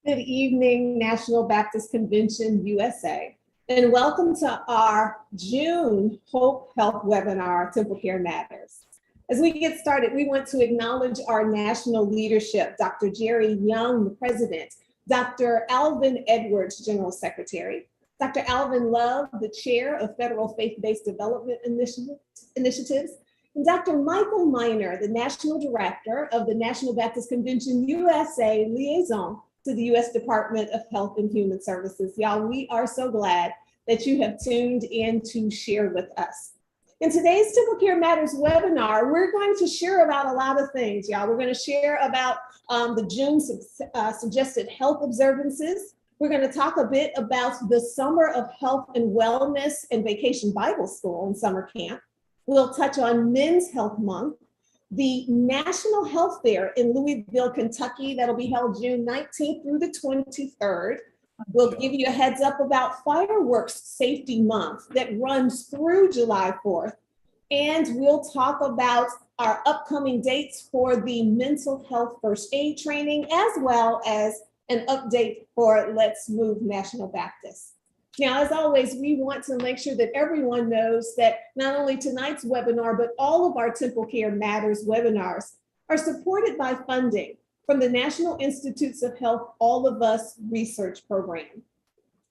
Good evening, National Baptist Convention, USA, and welcome to our June Hope Health webinar, TempleCare Matters. As we get started, we want to acknowledge our national leadership, Dr. Jerry Young, the President, Dr. Alvin Edwards, General Secretary, Dr. Alvin Love, the Chair of Federal Faith-Based Development Initiatives, and Dr. Michael Miner, the National Director of the National Baptist Convention, USA Liaison to the U.S. Department of Health and Human Services. Y'all, we are so glad that you have tuned in to share with us. In today's TempleCare Matters webinar, we're going to share about a lot of things, y'all. We're going to share about the June suggested health observances. We're going to talk a bit about the Summer of Health and Wellness and Vacation Bible School and Summer Camp. We'll touch on Men's Health Month, the National Health Fair in Louisville, Kentucky, that'll be held June 19th through the 23rd. We'll give you a heads up about Fireworks Safety Month that runs through July 4th. And we'll talk about our upcoming dates for the mental health first aid training, as well as an update for Let's Move National Baptist. Now, as always, we want to make sure that everyone knows that not only tonight's webinar, but all of our TempleCare Matters webinars are supported by funding from the National Institutes of Health All of Us research program.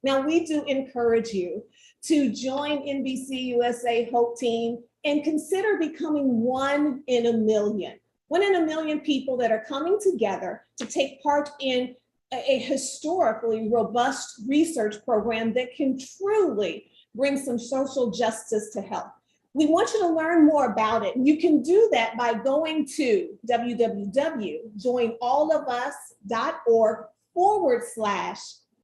Now, we do encourage you to join NBCUSA HOPE team and consider becoming 1 in a million. 1 in a million people that are coming together to take part in a historically robust research program that can truly bring some social justice to health. We want you to learn more about it. You can do that by going to www.joinallofus.org/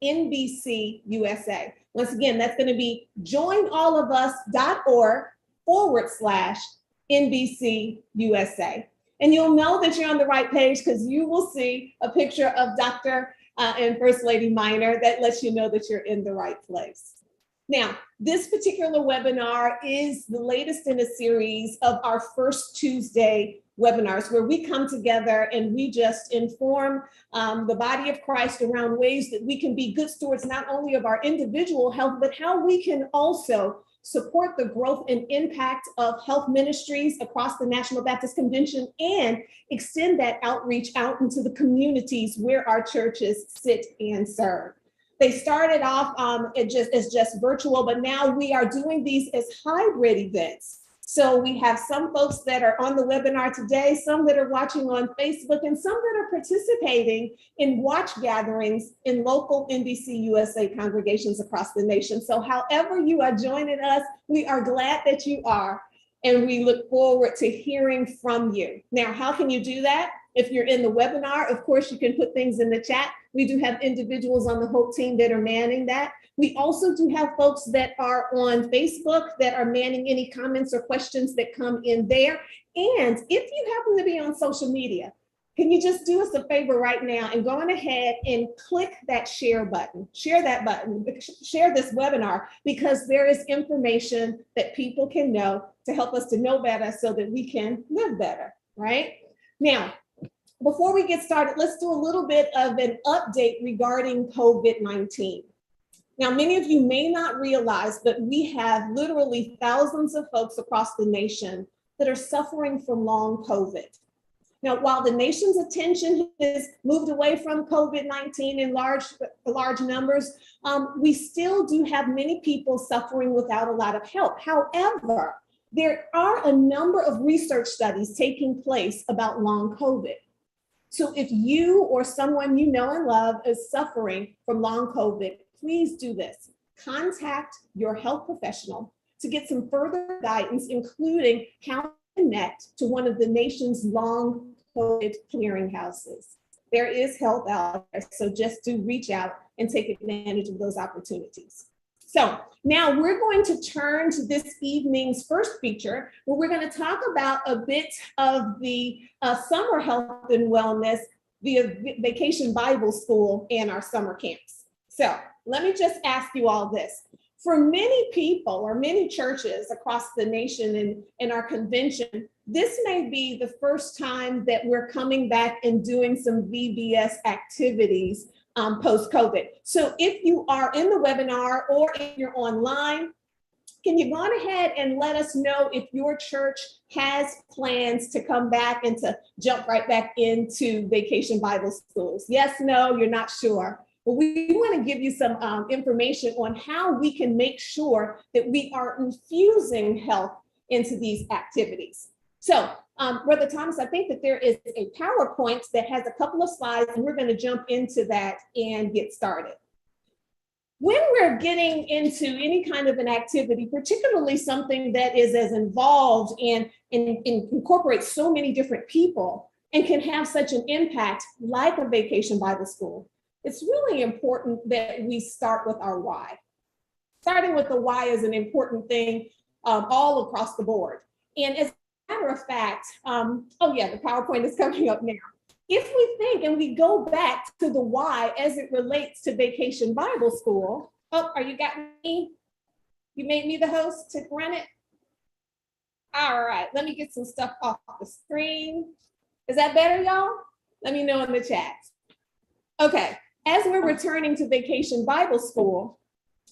NBCUSA. Once again, that's going to be joinallofus.org/NBCUSA. And you'll know that you're on the right page because you will see a picture of Dr. And First Lady Minor that lets you know that you're in the right place. Now, this particular webinar is the latest in a series of our First Tuesday webinars where we come together and we just inform the body of Christ around ways that we can be good stewards, not only of our individual health, but how we can also support the growth and impact of health ministries across the National Baptist Convention and extend that outreach out into the communities where our churches sit and serve. They started off as just virtual, but now we are doing these as hybrid events. So we have some folks that are on the webinar today, some that are watching on Facebook, and some that are participating in watch gatherings in local NBCUSA congregations across the nation. So however you are joining us, we are glad that you are, and we look forward to hearing from you. Now, how can you do that? If you're in the webinar, of course, you can put things in the chat. We do have individuals on the H.O.P.E team that are manning that. We also do have folks that are on Facebook that are manning any comments or questions that come in there. And if you happen to be on social media, can you just do us a favor right now and go on ahead and click that share button, share that button, share this webinar, because there is information that people can know to help us to know better so that we can live better, right? Now, before we get started, let's do a little bit of an update regarding COVID-19. Now, many of you may not realize, but we have literally thousands of folks across the nation that are suffering from long COVID. Now, while the nation's attention has moved away from COVID-19 in large numbers, we still do have many people suffering without a lot of help. However, there are a number of research studies taking place about long COVID. So if you or someone you know and love is suffering from long COVID, please do this. Contact your health professional to get some further guidance, including how to connect to one of the nation's long COVID clearinghouses. There is help out there, so just do reach out and take advantage of those opportunities. So now we're going to turn to this evening's first feature, where we're going to talk about a bit of the summer health and wellness via Vacation Bible School and our summer camps. So let me just ask you all this. For many people or many churches across the nation and in our convention, this may be the first time that we're coming back and doing some VBS activities post-COVID. So if you are in the webinar or if you're online, can you go ahead and let us know if your church has plans to come back and to jump right back into Vacation Bible Schools? Yes, no, you're not sure. Well, we want to give you some information on how we can make sure that we are infusing health into these activities. So, Brother Thomas, I think that there is a PowerPoint that has a couple of slides, and we're going to jump into that and get started. When we're getting into any kind of an activity, particularly something that is as involved and incorporates so many different people and can have such an impact like a Vacation Bible School, it's really important that we start with our why. Starting with the why is an important thing all across the board. And as a matter of fact, oh yeah, the PowerPoint is coming up now. If we think and we go back to the why as it relates to Vacation Bible School, oh, you got me? You made me the host to run it? All right, let me get some stuff off the screen. Is that better, y'all? Let me know in the chat. Okay. As we're returning to Vacation Bible School,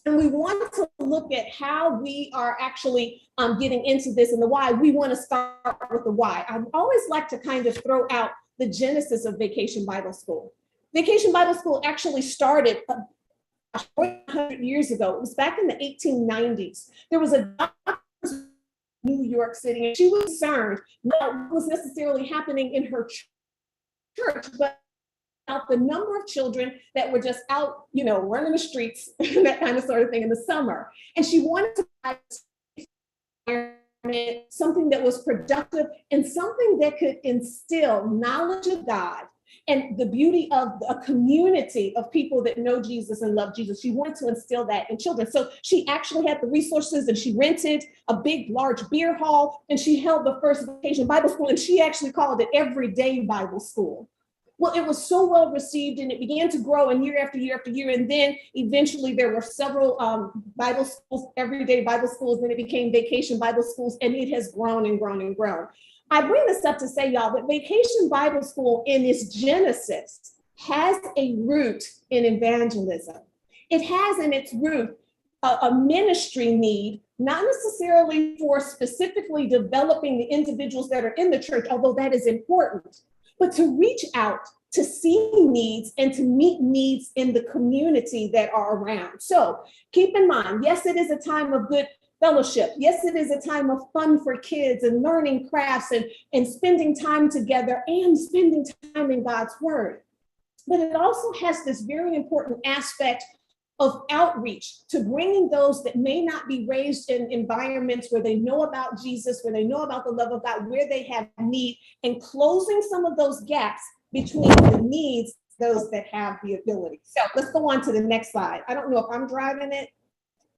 and we want to look at how we are actually getting into this and the why, we want to start with the why. I always like to kind of throw out the genesis of Vacation Bible School. Vacation Bible School actually started 100 years ago. It was back in the 1890s. There was a doctor in New York City, and she was concerned not what was necessarily happening in her church, but out the number of children that were just out, running the streets, that kind of sort of thing in the summer. And she wanted to find something that was productive and something that could instill knowledge of God and the beauty of a community of people that know Jesus and love Jesus. She wanted to instill that in children. So she actually had the resources, and she rented a big, large beer hall, and she held the first Vacation Bible School, and she actually called it Everyday Bible School. Well, it was so well received, and it began to grow, and year after year after year. And then eventually there were several Bible schools, everyday Bible schools, then it became Vacation Bible Schools, and it has grown and grown and grown. I bring this up to say, y'all, that Vacation Bible School in its genesis has a root in evangelism. It has in its root a ministry need, not necessarily for specifically developing the individuals that are in the church, although that is important, but to reach out, to see needs, and to meet needs in the community that are around. So keep in mind, yes, it is a time of good fellowship. Yes, it is a time of fun for kids and learning crafts and spending time together and spending time in God's word. But it also has this very important aspect of outreach, to bringing those that may not be raised in environments where they know about Jesus, where they know about the love of God, where they have need, and closing some of those gaps between the needs, those that have the ability. So let's go on to the next slide. I don't know if I'm driving it.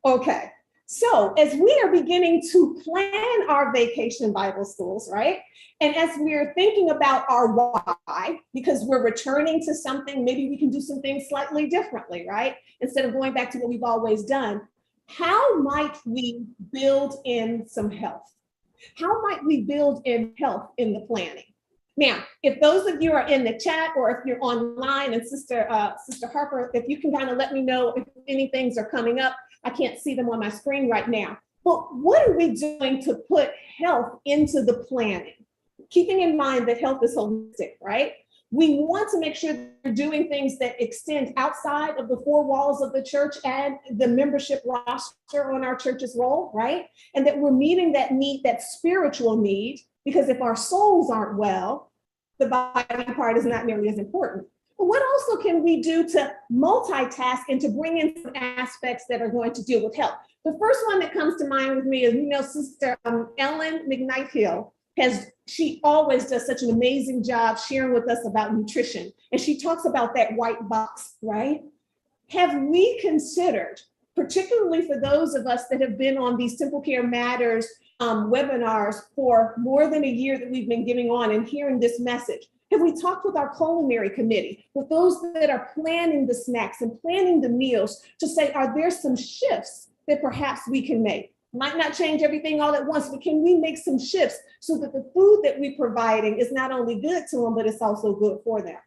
Okay. So as we are beginning to plan our Vacation Bible Schools, right? And as we're thinking about our why, because we're returning to something, maybe we can do some things slightly differently, right? Instead of going back to what we've always done, how might we build in some health? How might we build in health in the planning? Now, if those of you are in the chat or if you're online, and Sister Harper, if you can kind of let me know if any things are coming up. I can't see them on my screen right now. But what are we doing to put health into the planning? Keeping in mind that health is holistic, right? We want to make sure that we're doing things that extend outside of the four walls of the church and the membership roster on our church's role, right? And that we're meeting that need, that spiritual need, because if our souls aren't well, the body part is not nearly as important. But what also can we do to multitask and to bring in some aspects that are going to deal with health? The first one that comes to mind with me is, Sister Ellen McKnight-Hill she always does such an amazing job sharing with us about nutrition. And she talks about that white box, right? Have we considered, particularly for those of us that have been on these TempleCare Matters webinars for more than a year that we've been giving on and hearing this message, have we talked with our culinary committee, with those that are planning the snacks and planning the meals, to say, are there some shifts that perhaps we can make? Might not change everything all at once, but can we make some shifts so that the food that we're providing is not only good to them, but it's also good for them?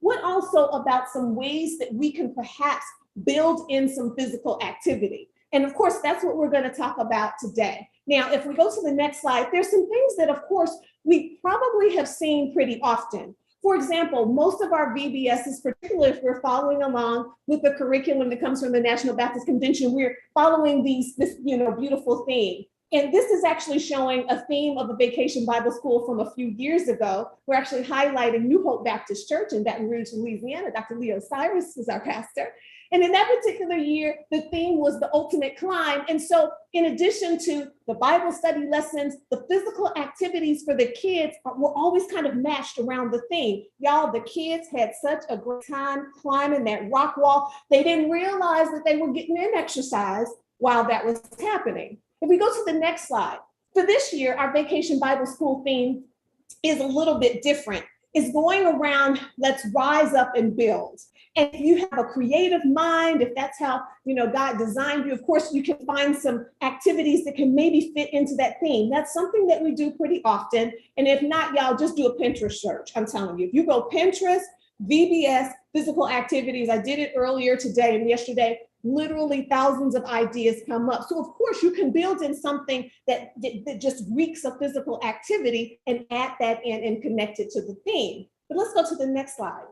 What also about some ways that we can perhaps build in some physical activity? And of course, that's what we're going to talk about today. Now, if we go to the next slide, there's some things that, of course, we probably have seen pretty often. For example, most of our VBSs, particularly if we're following along with the curriculum that comes from the National Baptist Convention, we're following this beautiful theme. And this is actually showing a theme of a Vacation Bible School from a few years ago. We're actually highlighting New Hope Baptist Church in Baton Rouge, Louisiana. Dr. Leo Cyrus is our pastor. And in that particular year, the theme was the ultimate climb. And so in addition to the Bible study lessons, the physical activities for the kids were always kind of matched around the theme. Y'all, the kids had such a great time climbing that rock wall. They didn't realize that they were getting in exercise while that was happening. If we go to the next slide, for this year, our Vacation Bible School theme is a little bit different. It's going around, let's rise up and build. And if you have a creative mind, if that's how God designed you, of course, you can find some activities that can maybe fit into that theme. That's something that we do pretty often. And if not, y'all, just do a Pinterest search. I'm telling you, if you go Pinterest, VBS, physical activities, I did it earlier today and yesterday, literally thousands of ideas come up. So of course you can build in something that just reeks of physical activity and add that in and connect it to the theme. But let's go to the next slide.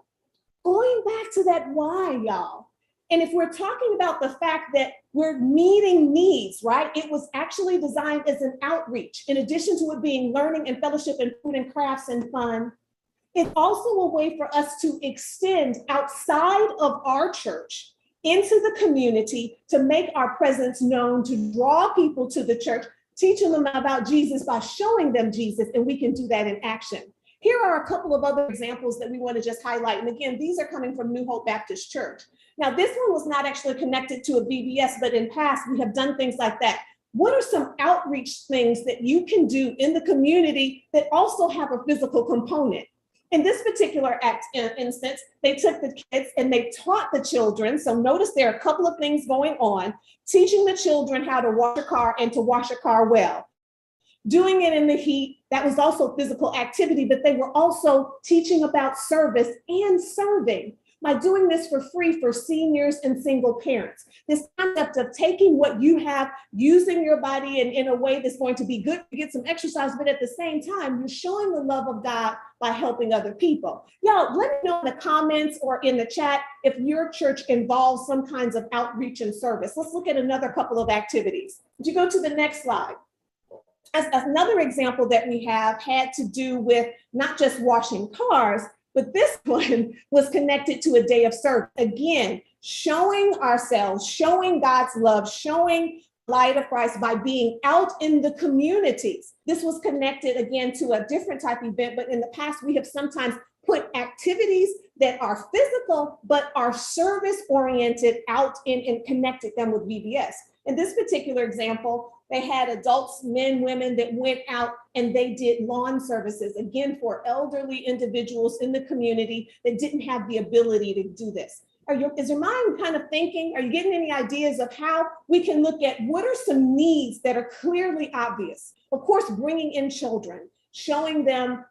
Going back to that why, y'all. And if we're talking about the fact that we're meeting needs, right? It was actually designed as an outreach. In addition to it being learning and fellowship and food and crafts and fun, it's also a way for us to extend outside of our church into the community to make our presence known, to draw people to the church, teaching them about Jesus by showing them Jesus, and we can do that in action. Here are a couple of other examples that we want to just highlight. And again, these are coming from New Hope Baptist Church. Now, this one was not actually connected to a VBS, but in past, we have done things like that. What are some outreach things that you can do in the community that also have a physical component? In this particular instance, they took the kids and they taught the children. So notice there are a couple of things going on, teaching the children how to wash a car and to wash a car well. Doing it in the heat, that was also physical activity, but they were also teaching about service and serving by doing this for free for seniors and single parents. This concept of taking what you have, using your body in a way that's going to be good to get some exercise, but at the same time, you're showing the love of God by helping other people. Y'all, let me know in the comments or in the chat if your church involves some kinds of outreach and service. Let's look at another couple of activities. Would you go to the next slide? As another example that we have had to do with not just washing cars, but this one was connected to a day of service. Again, showing ourselves, showing God's love, showing the light of Christ by being out in the communities. This was connected again to a different type of event, but in the past, we have sometimes put activities that are physical, but are service oriented out in and connected them with VBS. In this particular example, they had adults, men, women that went out and they did lawn services, again, for elderly individuals in the community that didn't have the ability to do this. Is your mind kind of thinking, are you getting any ideas of how we can look at what are some needs that are clearly obvious? Of course, bringing in children, showing them,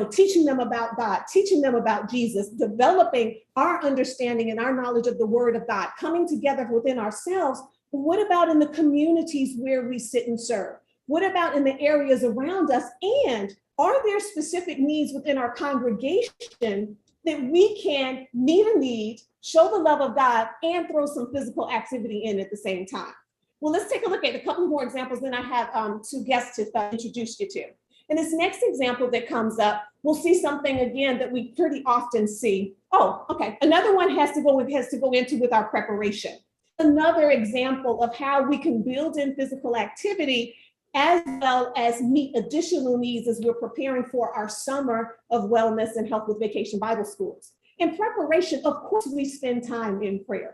teaching them about God, teaching them about Jesus, developing our understanding and our knowledge of the Word of God, coming together within ourselves. What about in the communities where we sit and serve? What about in the areas around us? And are there specific needs within our congregation that we can meet a need, show the love of God, and throw some physical activity in at the same time? Well, let's take a look at a couple more examples. Then I have two guests to introduce you to. In this next example that comes up, we'll see something again that we pretty often see. Oh, okay. Another one has to go into with our preparation. Another example of how we can build in physical activity as well as meet additional needs as we're preparing for our summer of wellness and health with Vacation Bible Schools. In preparation, of course, we spend time in prayer.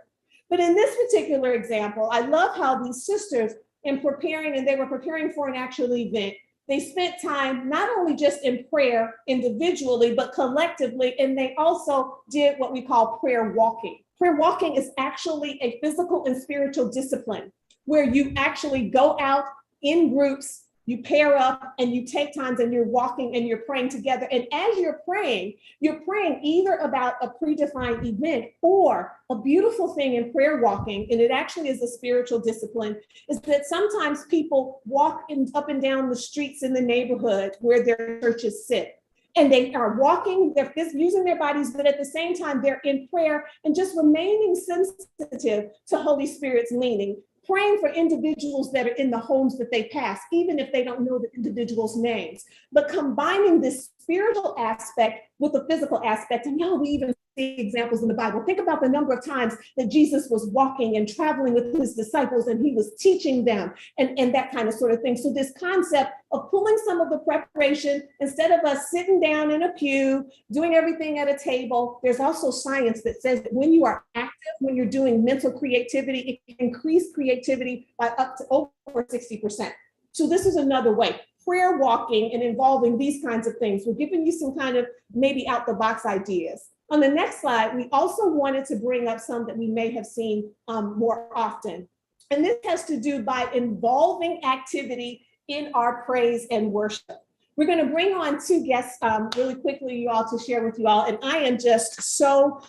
But in this particular example, I love how these sisters in preparing, and they were preparing for an actual event, they spent time not only just in prayer individually, but collectively, and they also did what we call prayer walking. Prayer walking is actually a physical and spiritual discipline where you actually go out in groups, you pair up and you take times and you're walking and you're praying together. And as you're praying either about a predefined event or a beautiful thing in prayer walking, and it actually is a spiritual discipline, is that sometimes people walk up and down the streets in the neighborhood where their churches sit. And they are walking, they're using their bodies, but at the same time, they're in prayer and just remaining sensitive to Holy Spirit's leading, praying for individuals that are in the homes that they pass, even if they don't know the individuals' names, but combining this spiritual aspect with the physical aspect. And we even see examples in the Bible. Think about the number of times that Jesus was walking and traveling with his disciples and he was teaching them and that kind of sort of thing. So this concept of pulling some of the preparation, instead of us sitting down in a pew, doing everything at a table, there's also science that says that when you are active, when you're doing mental creativity, it can increase creativity by up to over 60%. So this is another way. Prayer walking and involving these kinds of things. We're giving you some kind of maybe out the box ideas. On the next slide, we also wanted to bring up some that we may have seen more often. And this has to do by involving activity in our praise and worship. We're going to bring on two guests really quickly, you all, to share with you all. And I am just so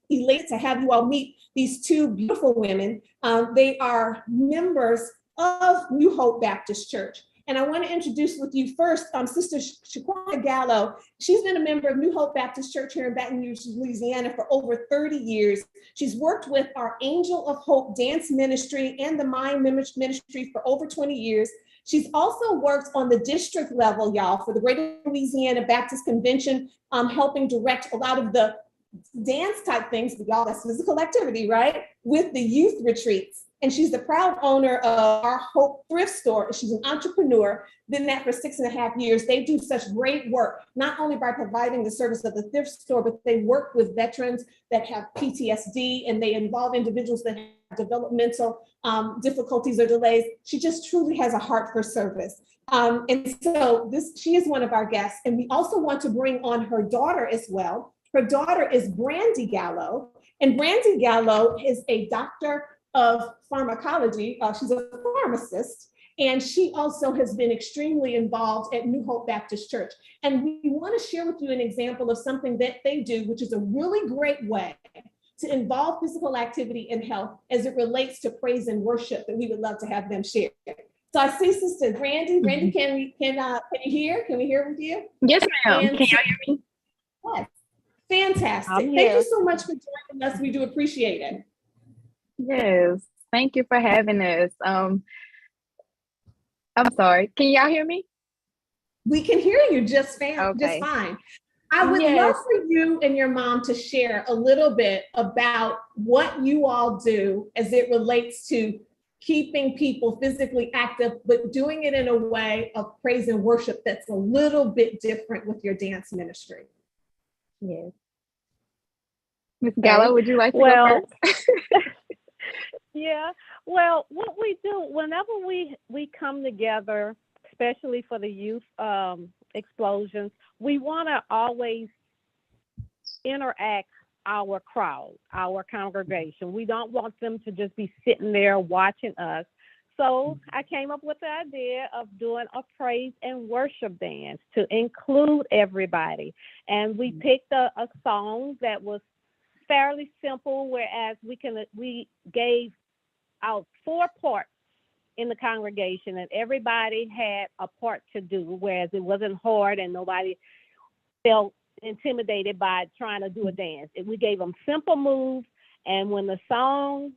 elated to have you all meet these two beautiful women. They are members of New Hope Baptist Church. And I want to introduce with you first Sister Shaquana Gallo. She's been a member of New Hope Baptist Church here in Baton Rouge, Louisiana for over 30 years. She's worked with our Angel of Hope dance ministry and the Mind ministry for over 20 years. She's also worked on the district level, y'all, for the Greater Louisiana Baptist Convention, helping direct a lot of the dance type things, but y'all, that's physical activity, right? With the youth retreats. And she's the proud owner of our H.O.P.E thrift store. She's an entrepreneur, been that for 6.5 years. They do such great work, not only by providing the service of the thrift store, but they work with veterans that have PTSD, and they involve individuals that have developmental difficulties or delays. She just truly has a heart for service. And so she is one of our guests. And we also want to bring on her daughter as well. Her daughter is Brandy Gallo. And Brandy Gallo is a doctor of pharmacology. She's a pharmacist, and she also has been extremely involved at New Hope Baptist Church. And we want to share with you an example of something that they do, which is a really great way to involve physical activity and health as it relates to praise and worship that we would love to have them share. So I see Sister Brandy. Brandy, can you hear? Can we hear with you? Yes, ma'am. Can y'all hear me? Yes. Fantastic. Thank you so much for joining us. We do appreciate it. Yes, thank you for having us. I'm sorry. Can y'all hear me? We can hear you just fine. I would love for you and your mom to share a little bit about what you all do as it relates to keeping people physically active, but doing it in a way of praise and worship that's a little bit different with your dance ministry. Yes. Ms. Gallo, would you like to go first? Yeah, well, what we do whenever we come together, especially for the youth explosions, we want to always interact our crowd, our congregation. We don't want them to just be sitting there watching us. So I came up with the idea of doing a praise and worship dance to include everybody. And we picked a song that was fairly simple, whereas we gave out 4 parts in the congregation, and everybody had a part to do, whereas it wasn't hard and nobody felt intimidated by trying to do a dance. We gave them simple moves, and when the song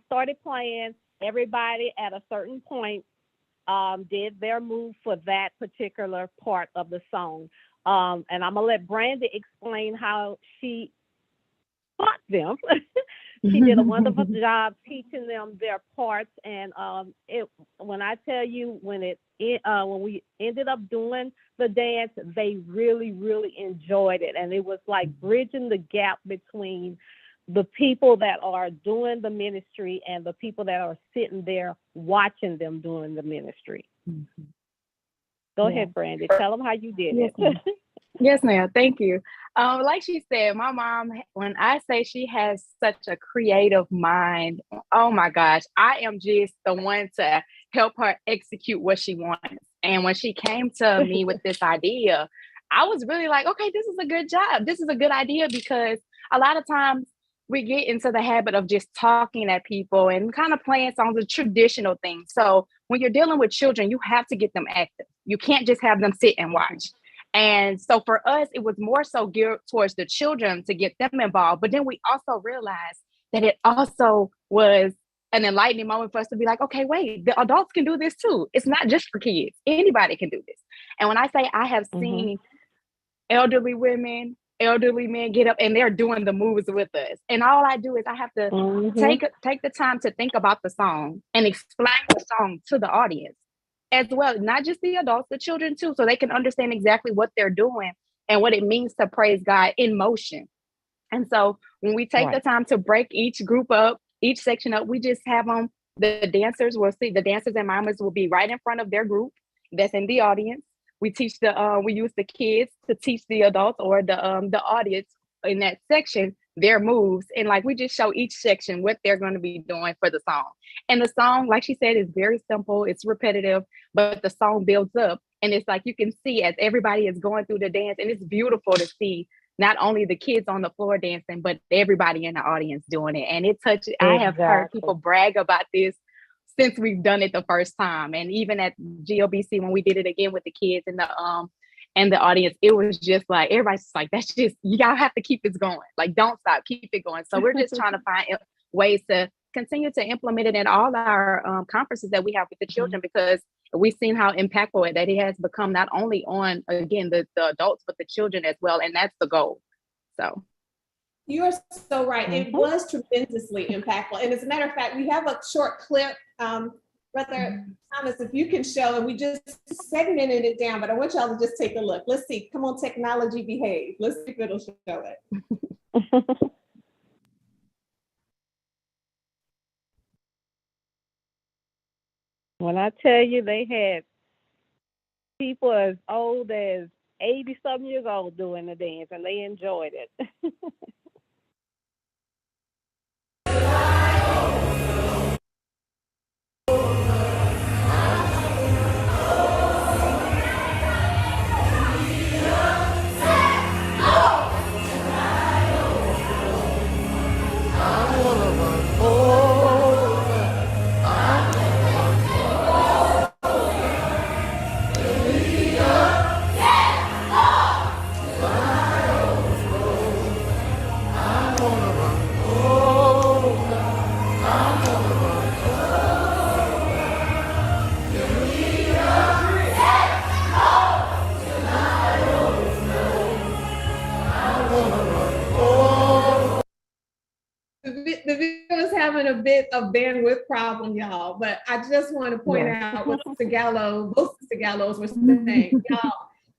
started playing, everybody at a certain point did their move for that particular part of the song. And I'm gonna let Brandy explain how she taught them. She did a wonderful job teaching them their parts, and when I tell you, when we ended up doing the dance, they really, really enjoyed it, and it was like bridging the gap between the people that are doing the ministry and the people that are sitting there watching them doing the ministry. Go ahead, Brandy. Tell them how you did it. Yes, ma'am. Thank you. Like she said, my mom, when I say she has such a creative mind, oh my gosh, I am just the one to help her execute what she wants. And when she came to me with this idea, I was really like, okay, this is a good job. This is a good idea, because a lot of times we get into the habit of just talking at people and kind of playing songs, the traditional things. So when you're dealing with children, you have to get them active. You can't just have them sit and watch. And so for us, it was more so geared towards the children to get them involved. But then we also realized that it also was an enlightening moment for us to be like, okay, wait, the adults can do this too. It's not just for kids. Anybody can do this. And when I say I have seen elderly women, elderly men get up and they're doing the moves with us. And all I do is I have to take the time to think about the song and explain the song to the audience as well, not just the adults, the children too, so they can understand exactly what they're doing and what it means to praise God in motion. And so when we take the time to break each group up, each section up, we just have them, the dancers and mamas will be right in front of their group that's in the audience. We use the kids to teach the adults or the audience in that section their moves, and like we just show each section what they're going to be doing for the song. And the song, like she said, is very simple, it's repetitive, but the song builds up, and it's like you can see as everybody is going through the dance, and it's beautiful to see not only the kids on the floor dancing, but everybody in the audience doing it. And it touches, I have heard people brag about this since we've done it the first time. And even at GOBC, when we did it again with the kids and the audience, it was just like, everybody's just like, that's just, y'all have to keep this going. Like, don't stop, keep it going. So we're just trying to find ways to continue to implement it in all our conferences that we have with the children, because we've seen how impactful that it has become, not only on, again, the adults, but the children as well. And that's the goal. So. You're so right. It Mhm. was tremendously impactful. And as a matter of fact, we have a short clip. Brother Thomas, if you can show, and we just segmented it down, but I want y'all to just take a look. Let's see. Come on, technology, behave. Let's see if it'll show it. When I tell you they had people as old as 80-something years old doing the dance, and they enjoyed it. The video is having a bit of bandwidth problem, y'all, but I just want to point out what Sister Gallo, both Sister Gallos were saying. Y'all,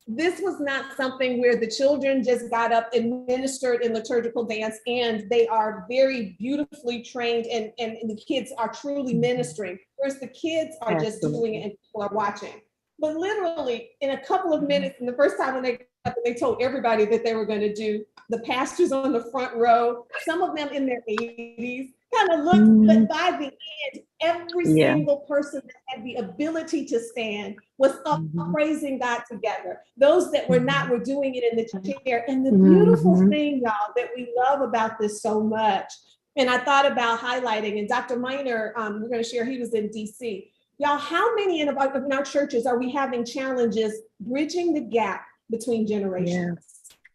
this was not something where the children just got up and ministered in liturgical dance, and they are very beautifully trained, and the kids are truly ministering, whereas the kids are just doing it and people are watching. But literally, in a couple of minutes, and the first time when they told everybody that they were going to do, the pastors on the front row, some of them in their 80s, kind of looked, but by the end, every single person that had the ability to stand was up praising God together. Those that were not were doing it in the chair. And the beautiful thing, y'all, that we love about this so much, and I thought about highlighting, and Dr. Miner, we're going to share, he was in DC. Y'all, how many in our churches are we having challenges bridging the gap between generations?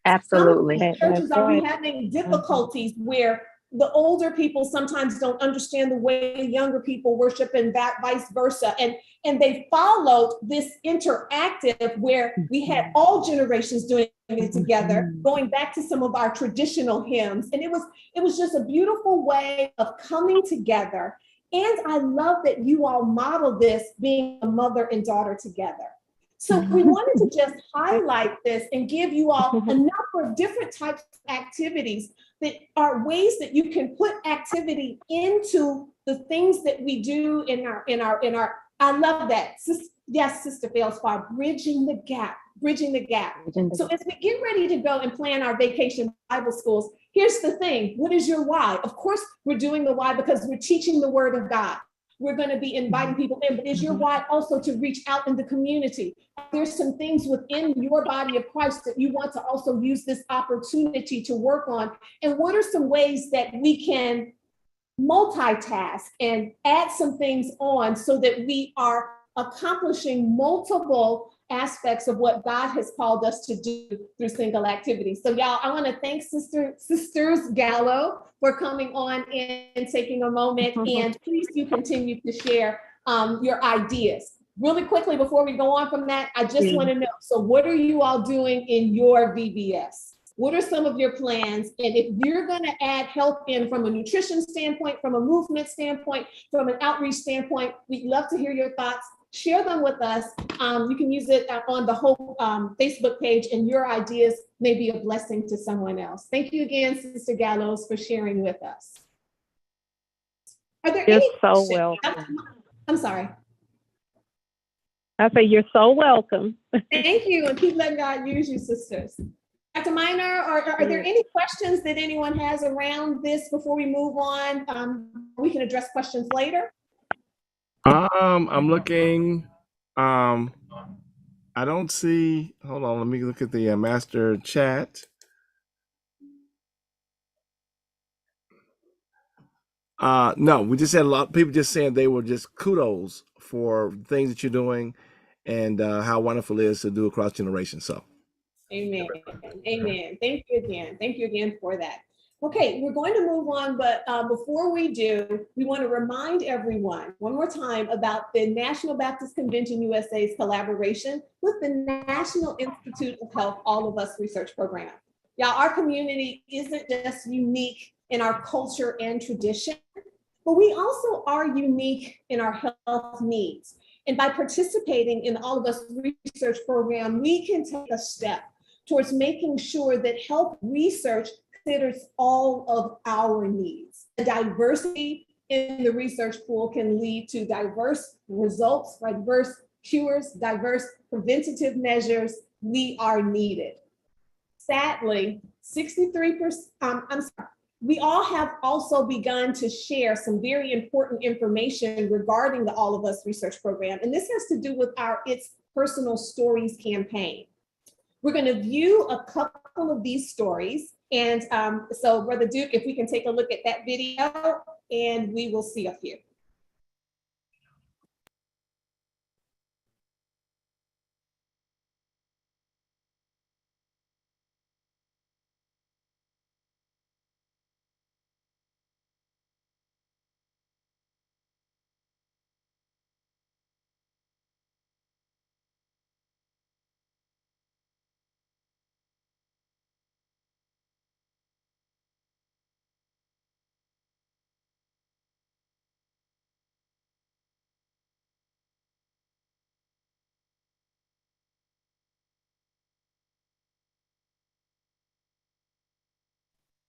Absolutely. Some churches are we having difficulties where the older people sometimes don't understand the way younger people worship, and vice versa. And they followed this interactive where we had all generations doing it together, going back to some of our traditional hymns. And it was just a beautiful way of coming together. And I love that you all model this being a mother and daughter together. So we wanted to just highlight this and give you all a number of different types of activities that are ways that you can put activity into the things that we do in our, I love that. Yes, Sister Failspar, bridging the gap. So as we get ready to go and plan our vacation Bible schools, here's the thing. What is your why? Of course, we're doing the why because we're teaching the word of God. We're going to be inviting people in, but is your why also to reach out in the community? There's some things within your body of Christ that you want to also use this opportunity to work on. And what are some ways that we can multitask and add some things on so that we are accomplishing multiple aspects of what God has called us to do through single activity. So y'all, I want to thank Sisters Gallo for coming on and taking a moment, and please do continue to share your ideas. Really quickly, before we go on from that, I just want to know, so what are you all doing in your VBS? What are some of your plans? And if you're going to add help in from a nutrition standpoint, from a movement standpoint, from an outreach standpoint, we'd love to hear your thoughts. Share them with us. You can use it on the H.O.P.E Facebook page, and your ideas may be a blessing to someone else. Thank you again, Sister Gallows, for sharing with us. Are there any questions? Welcome. I'm sorry. I say you're so welcome. Thank you, and keep letting God use you, sisters. Dr. Miner, are there any questions that anyone has around this before we move on? We can address questions later. I'm looking. I don't see. Hold on. Let me look at the master chat. No, we just had a lot of people just saying they were just kudos for things that you're doing, and how wonderful it is to do across generations. So, amen. Amen. Thank you again. Thank you again for that. Okay, we're going to move on, but before we do, we want to remind everyone one more time about the National Baptist Convention USA's collaboration with the National Institute of Health All of Us Research Program. Yeah, our community isn't just unique in our culture and tradition, but we also are unique in our health needs. And by participating in the All of Us research program, we can take a step towards making sure that health research considers all of our needs. The diversity in the research pool can lead to diverse results, diverse cures, diverse preventative measures. We are needed. Sadly, 63%, we all have also begun to share some very important information regarding the All of Us research program. And this has to do with our It's Personal Stories campaign. We're going to view a couple of these stories. And so Brother Duke, if we can take a look at that video, and we will see a few.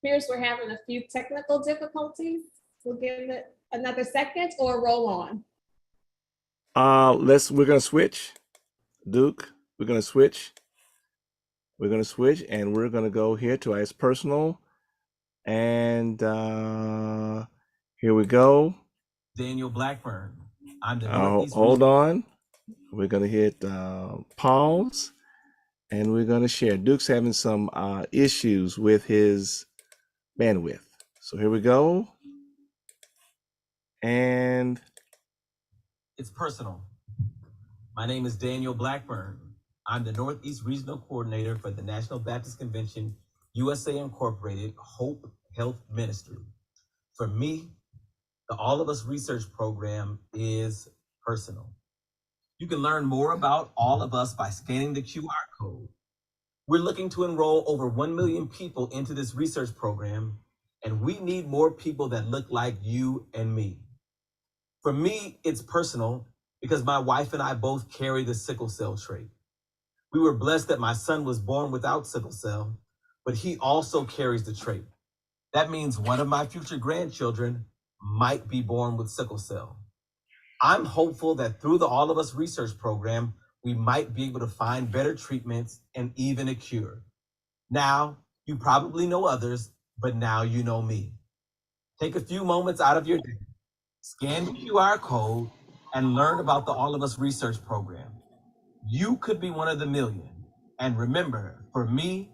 Here's, we're having a few technical difficulties. We'll give it another second or roll on. We're gonna switch. Duke, we're gonna switch. We're gonna switch and we're gonna go here to It's Personal. And here we go. Daniel Blackburn. I'm the hold on. We're gonna hit pause and we're gonna share. Duke's having some issues with his bandwidth. So here we go. And It's personal. My name is Daniel Blackburn. I'm the Northeast Regional Coordinator for the National Baptist Convention, USA Incorporated, Hope Health Ministry. For me, the All of Us research program is personal. You can learn more about All of Us by scanning the QR code. We're looking to enroll over 1 million people into this research program, and we need more people that look like you and me. For me, it's personal because my wife and I both carry the sickle cell trait. We were blessed that my son was born without sickle cell, but he also carries the trait. That means one of my future grandchildren might be born with sickle cell. I'm hopeful that through the All of Us research program, we might be able to find better treatments and even a cure. Now, you probably know others, but now you know me. Take a few moments out of your day, scan the QR code, and learn about the All of Us research program. You could be one of the million. And remember, for me,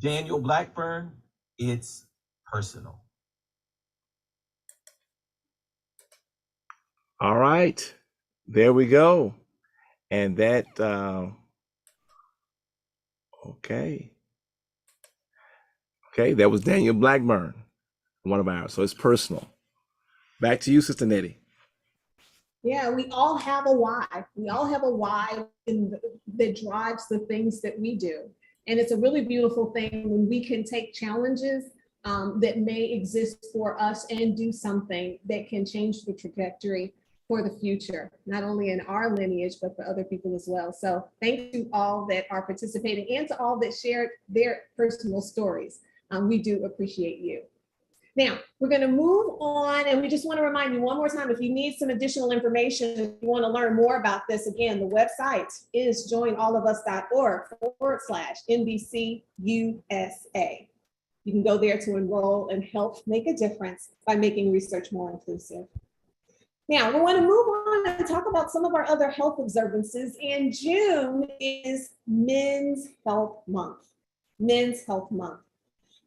Daniel Blackburn, it's personal. all right, there we go. And that okay, that was Daniel Blackburn, one of ours. So it's personal. Back to you, Sister Nettie. Yeah, we all have a why. We all have a why that drives the things that we do. And it's a really beautiful thing when we can take challenges that may exist for us and do something that can change the trajectory for the future, not only in our lineage, but for other people as well. So thank you all that are participating and to all that shared their personal stories. We do appreciate you. Now, we're going to move on, and we just want to remind you one more time, if you need some additional information, if you want to learn more about this, again, the website is joinallofus.org/NBCUSA. You can go there to enroll and help make a difference by making research more inclusive. Now, we want to move on and talk about some of our other health observances. And June is Men's Health Month. Men's Health Month.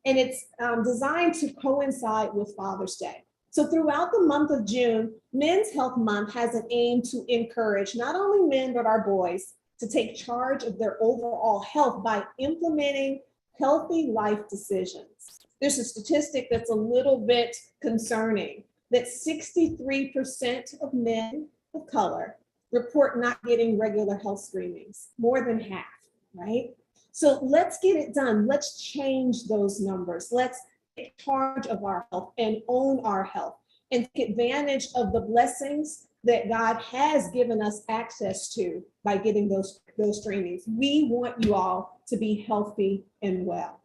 And it's designed to coincide with Father's Day. So throughout the month of June, Men's Health Month has an aim to encourage not only men, but our boys to take charge of their overall health by implementing healthy life decisions. There's a statistic that's a little bit concerning, that 63% of men of color report not getting regular health screenings, more than half, right? So let's get it done. Let's change those numbers. Let's take charge of our health and own our health and take advantage of the blessings that God has given us access to by getting those trainings. We want you all to be healthy and well.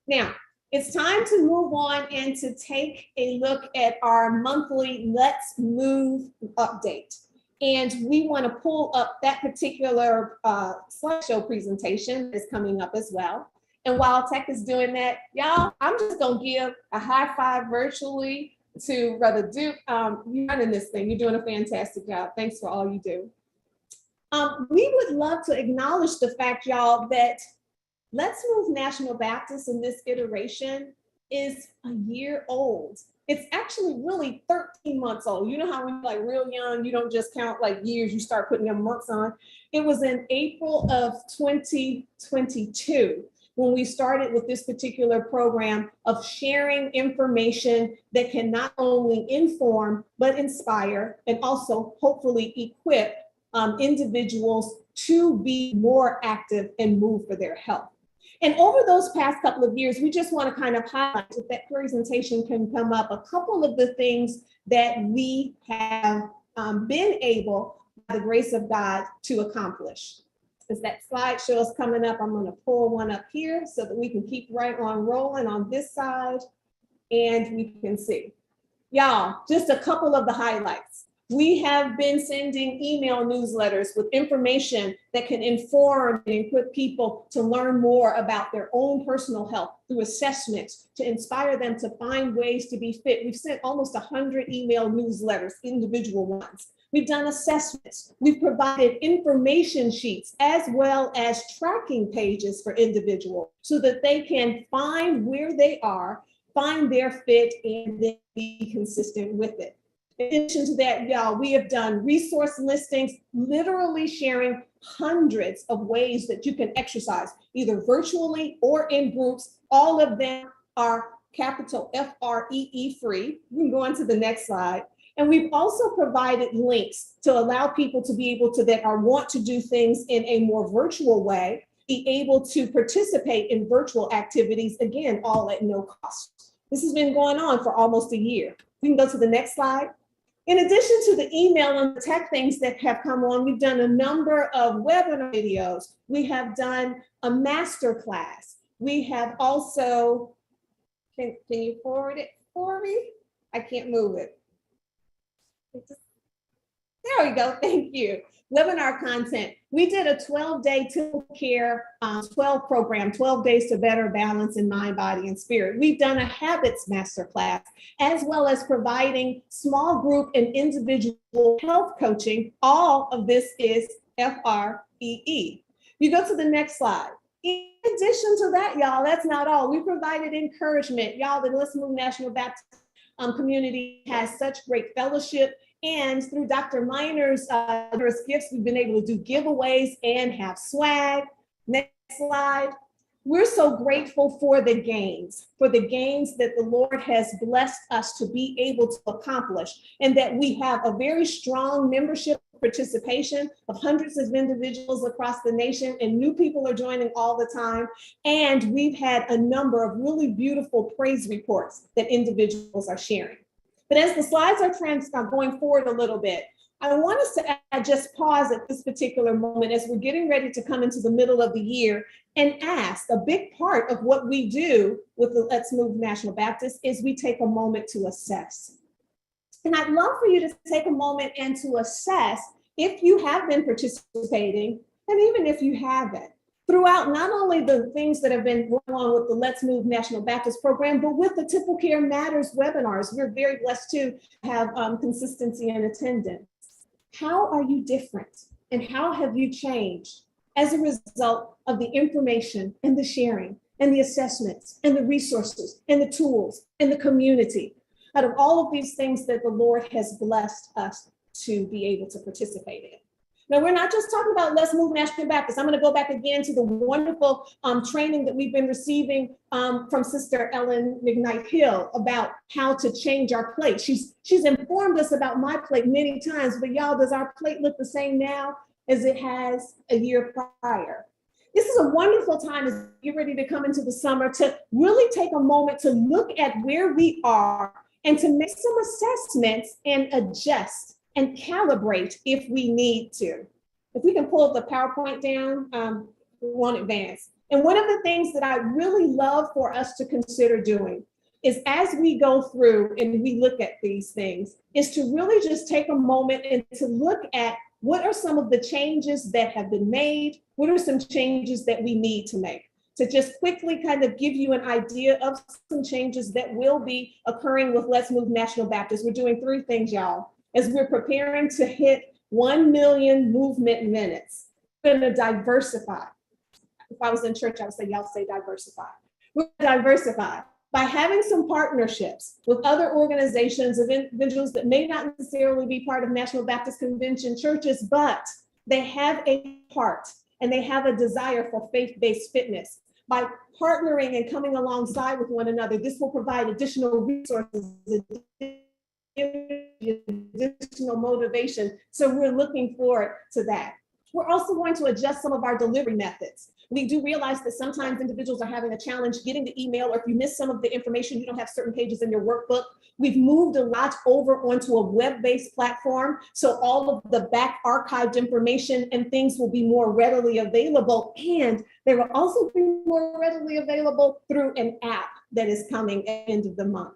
Now, it's time to move on and to take a look at our monthly Let's Move update. And we want to pull up that particular slideshow presentation that's coming up as well. And while Tech is doing that, y'all, I'm just going to give a high five virtually to Brother Duke. You're running this thing. You're doing a fantastic job. Thanks for all you do. We would love to acknowledge the fact, y'all, that Let's Move National Baptist in this iteration is a year old. It's actually really 13 months old. You know how when you're like real young, you don't just count like years, you start putting your months on. It was in April of 2022 when we started with this particular program of sharing information that can not only inform, but inspire, and also hopefully equip individuals to be more active and move for their health. And over those past couple of years, we just want to kind of highlight, if that presentation can come up, a couple of the things that we have been able, by the grace of God, to accomplish. As that slideshow is coming up, I'm going to pull one up here so that we can keep right on rolling on this side, and we can see. Y'all, just a couple of the highlights. We have been sending email newsletters with information that can inform and equip people to learn more about their own personal health through assessments to inspire them to find ways to be fit. We've sent almost 100 email newsletters, individual ones. We've done assessments. We've provided information sheets as well as tracking pages for individuals so that they can find where they are, find their fit, and then be consistent with it. In addition to that, y'all, we have done resource listings, literally sharing hundreds of ways that you can exercise, either virtually or in groups. All of them are capital FREE free. We can go on to the next slide. And we've also provided links to allow people to be able to, that are want to do things in a more virtual way, be able to participate in virtual activities, again, all at no cost. This has been going on for almost a year. We can go to the next slide. In addition to the email and the tech things that have come on, we've done a number of webinar videos. We have done a master class. We have also, can you forward it for me? I can't move it. There we go, thank you. Webinar content. We did a 12-day TempleCare 12 program, 12 days to better balance in mind, body, and spirit. We've done a habits masterclass, as well as providing small group and individual health coaching. All of this is FREE. You go to the next slide. In addition to that, y'all, that's not all. We provided encouragement. Y'all, the Let's Move National Baptist community has such great fellowship. And through Dr. Miner's generous gifts, we've been able to do giveaways and have swag. Next slide. We're so grateful for the gains that the Lord has blessed us to be able to accomplish, and that we have a very strong membership participation of hundreds of individuals across the nation, and new people are joining all the time. And we've had a number of really beautiful praise reports that individuals are sharing. But as the slides are going forward a little bit, I want us to just pause at this particular moment as we're getting ready to come into the middle of the year and ask. A big part of what we do with the Let's Move National Baptist is we take a moment to assess. And I'd love for you to take a moment and to assess if you have been participating, and even if you haven't, throughout not only the things that have been going on with the Let's Move National Baptist program, but with the TempleCare Matters webinars. We're very blessed to have consistency and attendance. How are you different? And how have you changed as a result of the information and the sharing and the assessments and the resources and the tools and the community, out of all of these things that the Lord has blessed us to be able to participate in? Now, we're not just talking about Let's Move National Baptist. I'm going to go back again to the wonderful training that we've been receiving from Sister Ellen McKnight Hill about how to change our plate. She's informed us about my plate many times, but y'all, does our plate look the same now as it has a year prior? This is a wonderful time as we get ready to come into the summer to really take a moment to look at where we are and to make some assessments and adjust and calibrate if we need to. If we can pull the PowerPoint down, we won't advance. And one of the things that I really love for us to consider doing is as we go through and we look at these things, is to really just take a moment and to look at what are some of the changes that have been made? What are some changes that we need to make? To just quickly kind of give you an idea of some changes that will be occurring with Let's Move National Baptist. We're doing 3 things, y'all. As we're preparing to hit 1 million movement minutes, we're gonna diversify. If I was in church, I would say, y'all say diversify. We're gonna diversify by having some partnerships with other organizations of individuals that may not necessarily be part of National Baptist Convention churches, but they have a heart and they have a desire for faith-based fitness. By partnering and coming alongside with one another, this will provide additional resources, additional motivation. So we're looking forward to that. We're also going to adjust some of our delivery methods. We do realize that sometimes individuals are having a challenge getting the email, or if you miss some of the information, you don't have certain pages in your workbook. We've moved a lot over onto a web-based platform, so all of the back archived information and things will be more readily available, and they will also be more readily available through an app that is coming at the end of the month.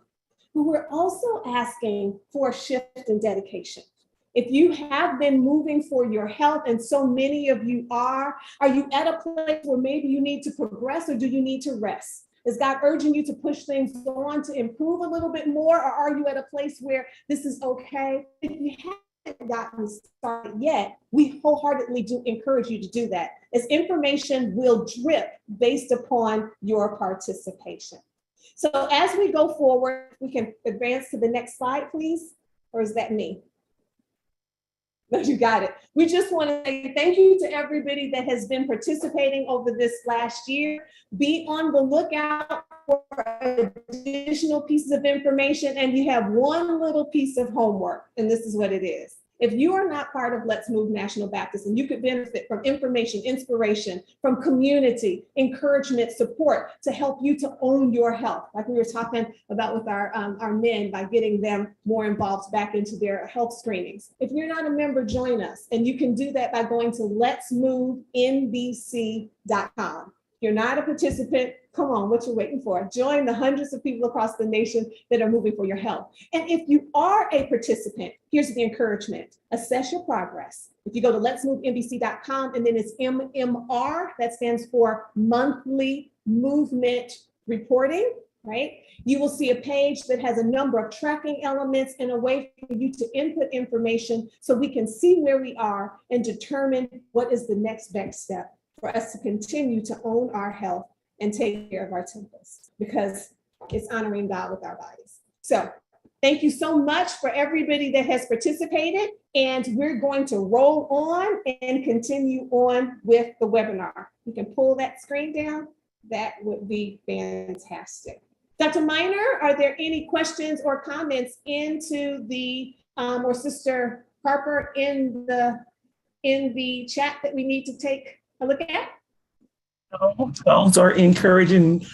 But we're also asking for a shift in dedication. If you have been moving for your health, and so many of you are you at a place where maybe you need to progress, or do you need to rest? Is God urging you to push things on to improve a little bit more, or are you at a place where this is okay? If you haven't gotten started yet, we wholeheartedly do encourage you to do that, as information will drip based upon your participation. So as we go forward, we can advance to the next slide, please, or is that me? No, you got it. We just want to say thank you to everybody that has been participating over this last year. Be on the lookout for additional pieces of information, and you have one little piece of homework, and this is what it is. If you are not part of Let's Move National Baptist, and you could benefit from information, inspiration, from community, encouragement, support to help you to own your health, like we were talking about with our men, by getting them more involved back into their health screenings. If you're not a member, join us. And you can do that by going to letsmovenbc.com. If you're not a participant, come on, what you waiting for? Join the hundreds of people across the nation that are moving for your health. And if you are a participant, here's the encouragement. Assess your progress. If you go to letsmovenbc.com, and then it's MMR, that stands for monthly movement reporting, right? You will see a page that has a number of tracking elements and a way for you to input information so we can see where we are and determine what is the next best step for us to continue to own our health and take care of our temples, because it's honoring God with our bodies. So thank you so much for everybody that has participated, and we're going to roll on and continue on with the webinar. You can pull that screen down. That would be fantastic. Dr. Minor, are there any questions or comments into the, or Sister Harper in the chat that we need to take a look at? Those are encouraging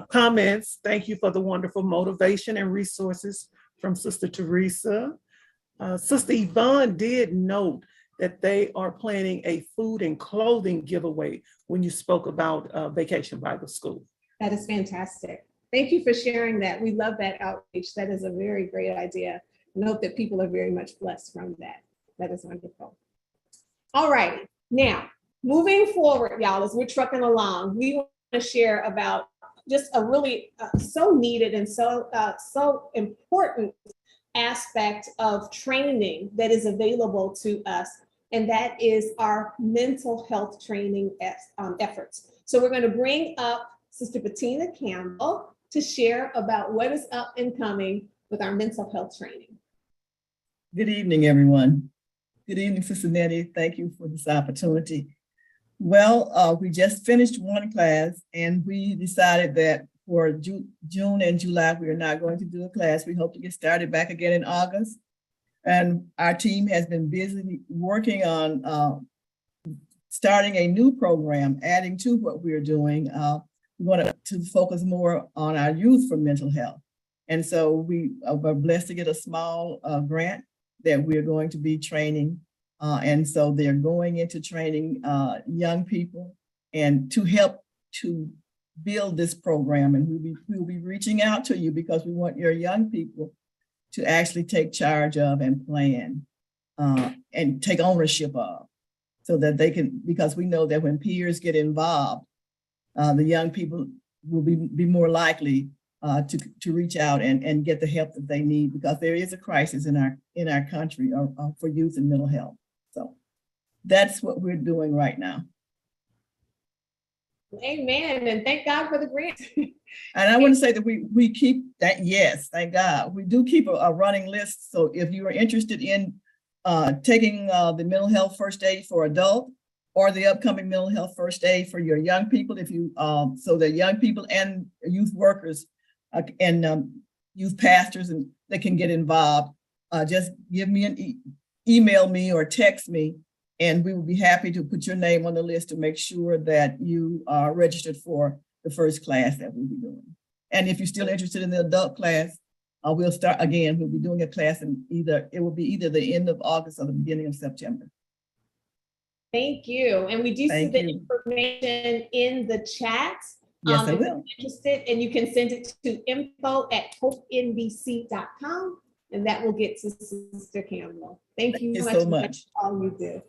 comments. Thank you for the wonderful motivation and resources from Sister Teresa. Sister Yvonne did note that they are planning a food and clothing giveaway when you spoke about Vacation Bible School. That is fantastic. Thank you for sharing that. We love that outreach. That is a very great idea. Note that people are very much blessed from that. That is wonderful. All right, now, moving forward, y'all, as we're trucking along, we want to share about just a really so needed and so important aspect of training that is available to us, and that is our mental health training efforts. So we're going to bring up Sister Bettina Campbell to share about what is up and coming with our mental health training. Good evening, everyone. Good evening, Sister Nettie. Thank you for this opportunity. Well, we just finished one class, and we decided that for June and July, we are not going to do a class. We hope to get started back again in August. And our team has been busy working on starting a new program, adding to what we're doing. We want to focus more on our youth for mental health. And so we are blessed to get a small grant that we're going to be training. And so they're going into training young people and to help to build this program. And we'll be reaching out to you because we want your young people to actually take charge of and plan and take ownership of, so that they can, because we know that when peers get involved, the young people will be more likely to reach out and get the help that they need, because there is a crisis in our country for youth and mental health. So that's what we're doing right now. Amen, and thank God for the grant. And I want to say that we keep that, yes, thank God. We do keep a running list. So if you are interested in taking the mental health first aid for adults, or the upcoming mental health first aid for your young people, if you so that young people and youth workers and youth pastors and they can get involved, just give me an email me or text me, and we will be happy to put your name on the list to make sure that you are registered for the first class that we'll be doing. And if you're still interested in the adult class, we'll start again. We'll be doing a class in it will be either the end of August or the beginning of September. Thank you. And we do see the information in the chat. Yes, I if will. you're interested, and you can send it to info@hopenbc.com, and that will get to Sister Campbell. Thank you so much for all you do.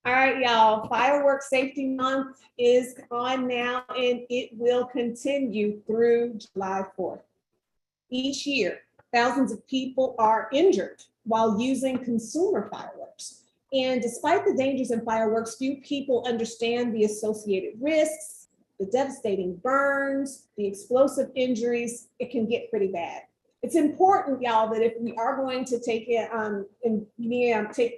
All right, y'all. Fireworks Safety Month is on now, and it will continue through July 4th. Each year, thousands of people are injured while using consumer fireworks. And despite the dangers in fireworks, few people understand the associated risks, the devastating burns, the explosive injuries. It can get pretty bad. It's important, y'all, that if we are going to take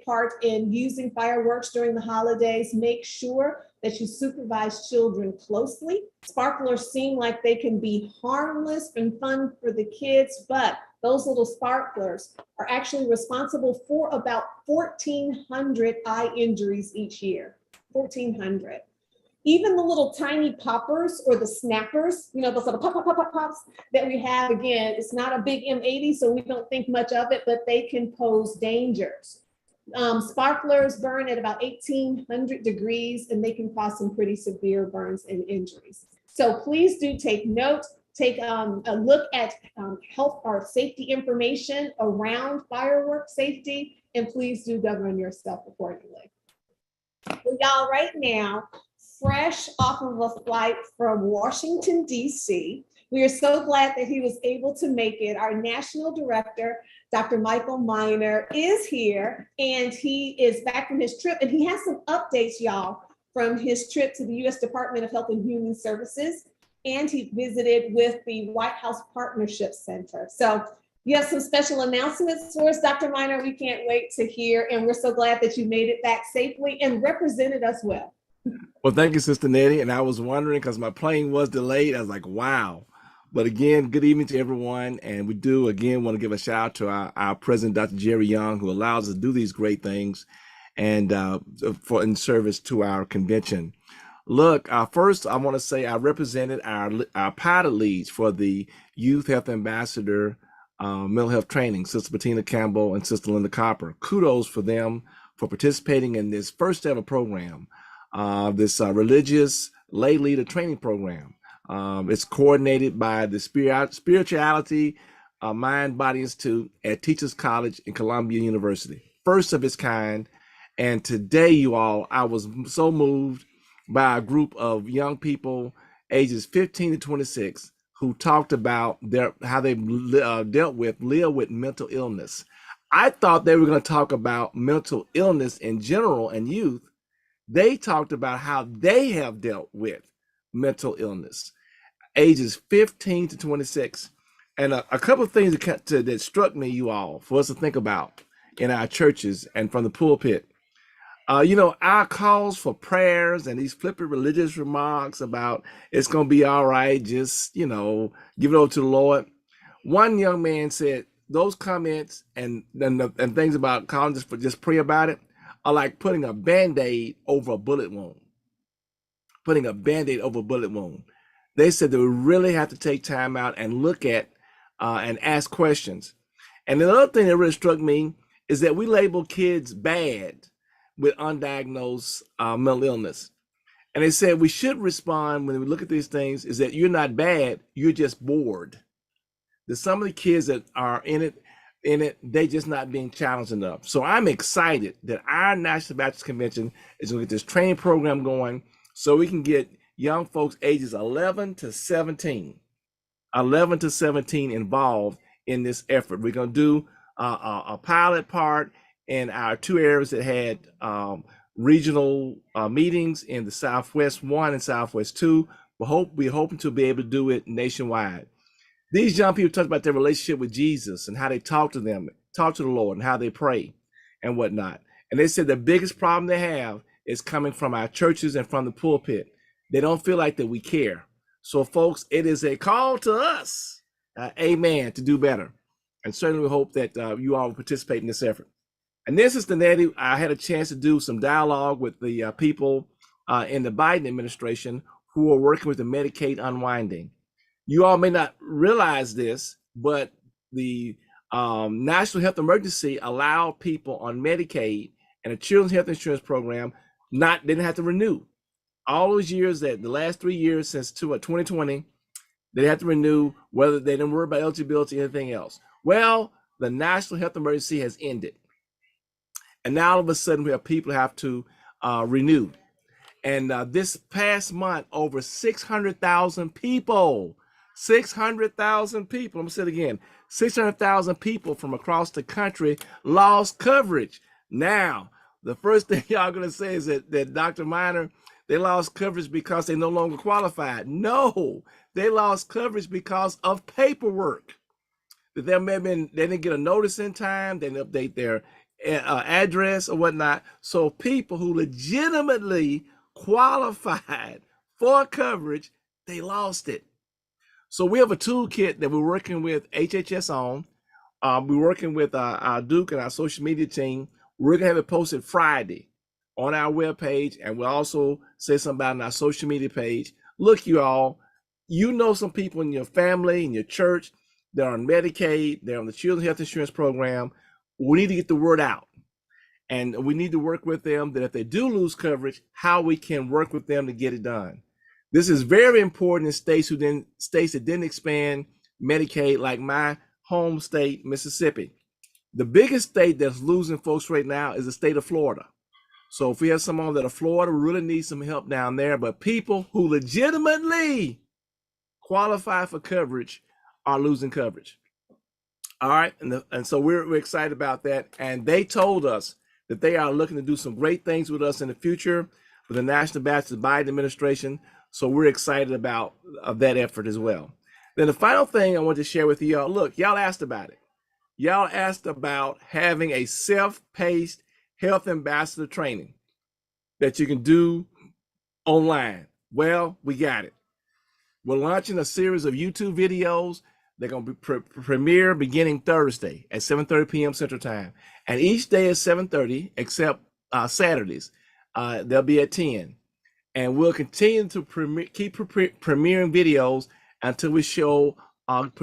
part in using fireworks during the holidays, make sure that you supervise children closely. Sparklers seem like they can be harmless and fun for the kids, but those little sparklers are actually responsible for about 1,400 eye injuries each year. 1,400. Even the little tiny poppers or the snappers, you know, those little pops that we have, again, it's not a big M80, so we don't think much of it, but they can pose dangers. Sparklers burn at about 1,800 degrees, and they can cause some pretty severe burns and injuries. So please do take note. Take a look at health or safety information around firework safety, and please do govern yourself accordingly. Well, y'all, right now, fresh off of a flight from Washington, D.C., we are so glad that he was able to make it. Our national director, Dr. Michael Miner, is here, and he is back from his trip, and he has some updates, y'all, from his trip to the U.S. Department of Health and Human Services. And he visited with the White House Partnership Center. So you have some special announcements for us, Dr. Miner. We can't wait to hear, and we're so glad that you made it back safely and represented us well. Well, thank you, Sister Nettie. And I was wondering, because my plane was delayed, I was like, wow. But again, good evening to everyone. And we do, again, want to give a shout out to our president, Dr. Jerry Young, who allows us to do these great things and in service to our convention. Look, first, I want to say I represented our pilot leads for the Youth Health Ambassador Mental Health Training, Sister Bettina Campbell and Sister Linda Copper. Kudos for them for participating in this first ever program, this religious lay leader training program. It's coordinated by the Spirituality Mind Body Institute at Teachers College in Columbia University. First of its kind. And today, you all, I was so moved by a group of young people ages 15 to 26 who talked about how they live with mental illness. I thought they were going to talk about mental illness in general and youth. They talked about how they have dealt with mental illness, ages 15 to 26. And a couple of things that struck me, you all, for us to think about in our churches and from the pulpit. Our calls for prayers and these flippant religious remarks about it's going to be all right, just, give it over to the Lord. One young man said those comments and things about calling just pray about it are like putting a Band-Aid over a bullet wound. Putting a Band-Aid over a bullet wound. They said they would really have to take time out and look at and ask questions. And the other thing that really struck me is that we label kids bad with undiagnosed mental illness. And they said we should respond when we look at these things is that you're not bad, you're just bored. There's some of the kids that are in it, they just not being challenged enough. So I'm excited that our National Baptist Convention is going to get this training program going so we can get young folks ages 11 to 17 involved in this effort. We're going to do a pilot part in our 2 areas that had regional meetings in the Southwest 1 and Southwest 2. We're hoping to be able to do it nationwide. These young people talk about their relationship with Jesus and how they talk to them, talk to the Lord, and how they pray and whatnot. And they said the biggest problem they have is coming from our churches and from the pulpit. They don't feel like that we care. So folks, it is a call to us, amen, to do better. And certainly we hope that you all will participate in this effort. And this is the Nettie. I had a chance to do some dialogue with the people in the Biden administration who are working with the Medicaid unwinding. You all may not realize this, but the National Health Emergency allowed people on Medicaid and a Children's Health Insurance Program didn't have to renew. All those years, that the last 3 years since 2020, they had to renew, whether they didn't worry about eligibility or anything else. Well, the National Health Emergency has ended. And now all of a sudden we have people who have to renew. And this past month, over 600,000 people, 600,000 people, I'm gonna say it again, 600,000 people from across the country lost coverage. Now, the first thing y'all gonna say is that Dr. Minor, they lost coverage because they no longer qualified. No, they lost coverage because of paperwork. That they didn't get a notice in time, they didn't update their address or whatnot. So people who legitimately qualified for coverage, they lost it. So we have a toolkit that we're working with HHS on. We're working with our Duke and our social media team. We're gonna have it posted Friday on our webpage, and we'll also say something about it on our social media page. Look, you all, you know some people in your family, in your church, they're on Medicaid, they're on the Children's Health Insurance Program. We need to get the word out. And we need to work with them that if they do lose coverage, how we can work with them to get it done. This is very important in states that didn't expand Medicaid, like my home state, Mississippi. The biggest state that's losing folks right now is the state of Florida. So if we have someone that are Florida, we really need some help down there. But people who legitimately qualify for coverage are losing coverage. All right, and so we're excited about that. And they told us that they are looking to do some great things with us in the future with the National Baptist Biden administration. So we're excited about that effort as well. Then the final thing I want to share with y'all, look, y'all asked about it. Y'all asked about having a self-paced health ambassador training that you can do online. Well, we got it. We're launching a series of YouTube videos. They're going to be premiere beginning Thursday at 7:30 p.m. Central Time. And each day is 7:30, except Saturdays. They'll be at 10. And we'll continue to keep premiering videos until we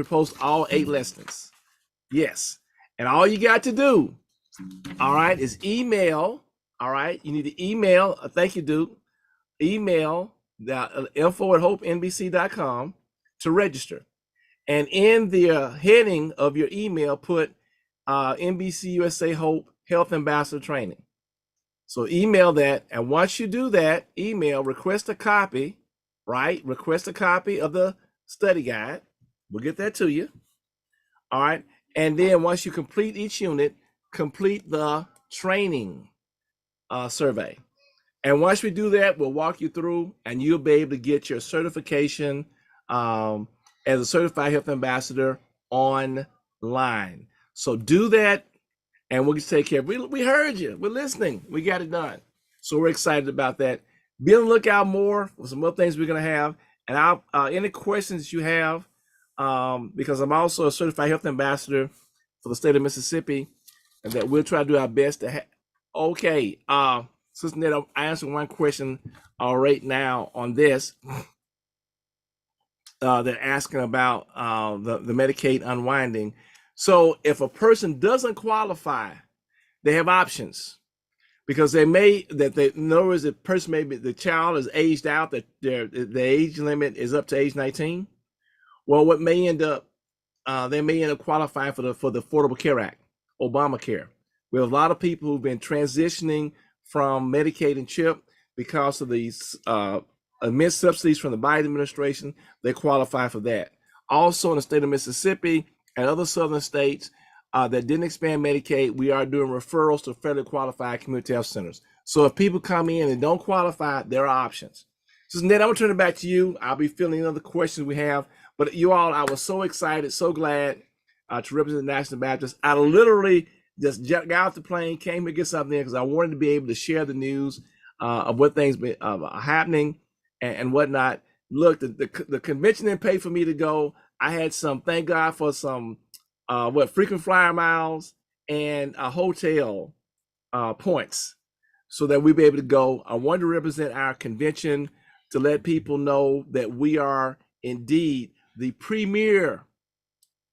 post all 8 lessons. Yes. And all you got to do, all right, is email. All right. You need to email. Thank you, Duke. Email the info@hopenbc.com to register. And in the heading of your email, put NBCUSA Hope Health Ambassador Training. So email that. And once you do that, request a copy, right? Request a copy of the study guide. We'll get that to you. All right. And then once you complete each unit, complete the training survey. And once we do that, we'll walk you through and you'll be able to get your certification as a certified health ambassador online. So do that and we'll take care. We heard you. We're listening. We got it done. So we're excited about that. Be on the lookout more for some other things we're going to have. And I'll any questions you have, because I'm also a certified health ambassador for the state of Mississippi, and that we'll try to do our best to Okay, Sister Ned, I answered one question right now on this. They're asking about the Medicaid unwinding. So if a person doesn't qualify, they have options, because they may, in other words, the person the child is aged out, that the age limit is up to age 19. Well, what may end up, they may end up qualifying for the Affordable Care Act, Obamacare. We have a lot of people who've been transitioning from Medicaid and CHIP because of these immense subsidies from the Biden administration. They qualify for that. Also, in the state of Mississippi and other southern states that didn't expand Medicaid, we are doing referrals to federally qualified community health centers. So if people come in and don't qualify, there are options. So Ned, I'm gonna turn it back to you. I'll be filling other questions we have. But you all, I was so excited, so glad to represent the National Baptist. I literally just got off the plane, came to get something because I wanted to be able to share the news of what things been happening and whatnot. Look, the convention didn't pay for me to go. I had thank God for some frequent flyer miles and hotel points so that we'd be able to go. I wanted to represent our convention to let people know that we are indeed the premier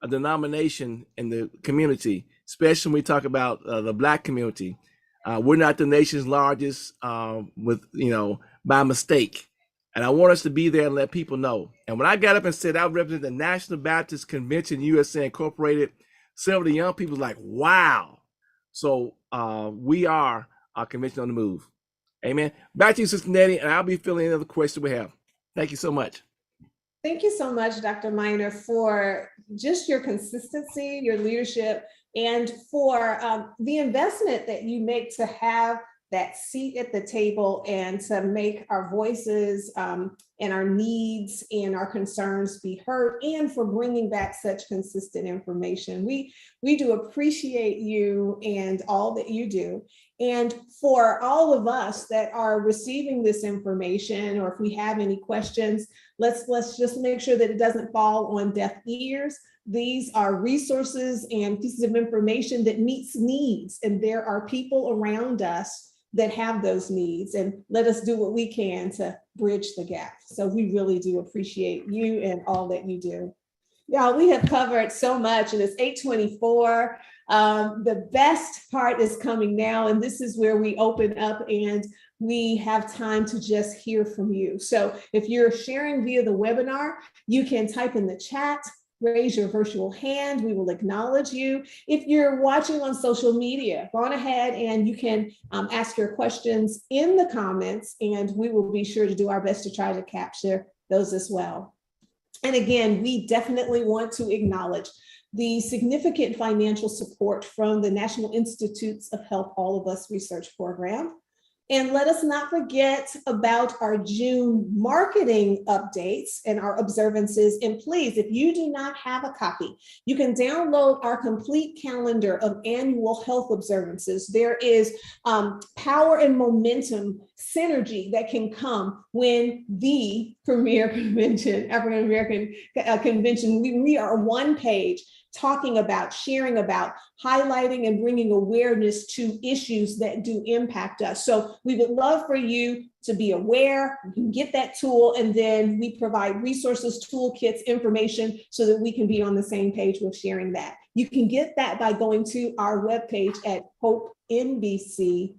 denomination in the community, especially when we talk about the Black community. We're not the nation's largest by mistake. And I want us to be there and let people know. And when I got up and said I represent the National Baptist Convention USA Incorporated, several of the young people were like, wow. So we are our convention on the move. Amen. Back to you, Sister Nettie, and I'll be filling in other questions we have. Thank you so much. Thank you so much, Dr. Miner, for just your consistency, your leadership, and for the investment that you make to have that seat at the table and to make our voices and our needs and our concerns be heard, and for bringing back such consistent information. We do appreciate you and all that you do. And for all of us that are receiving this information, or if we have any questions, let's just make sure that it doesn't fall on deaf ears. These are resources and pieces of information that meets needs, and there are people around us that have those needs, and let us do what we can to bridge the gap. So we really do appreciate you and all that you do. Yeah, we have covered so much, and it's 8:24. The best part is coming now, and this is where we open up and we have time to just hear from you. So if you're sharing via the webinar, you can type in the chat, raise your virtual hand, we will acknowledge you. If you're watching on social media, go on ahead and you can ask your questions in the comments, and we will be sure to do our best to try to capture those as well. And again, we definitely want to acknowledge the significant financial support from the National Institutes of Health All of Us Research Program. And let us not forget about our June marketing updates and our observances. And please, if you do not have a copy, you can download our complete calendar of annual health observances. There is power and momentum synergy that can come when the premier convention, African American convention, we are one page talking about, sharing about, highlighting and bringing awareness to issues that do impact us. So we would love for you to be aware. You can get that tool, and then we provide resources, toolkits, information so that we can be on the same page with sharing that. You can get that by going to our webpage at HOPENBC.com,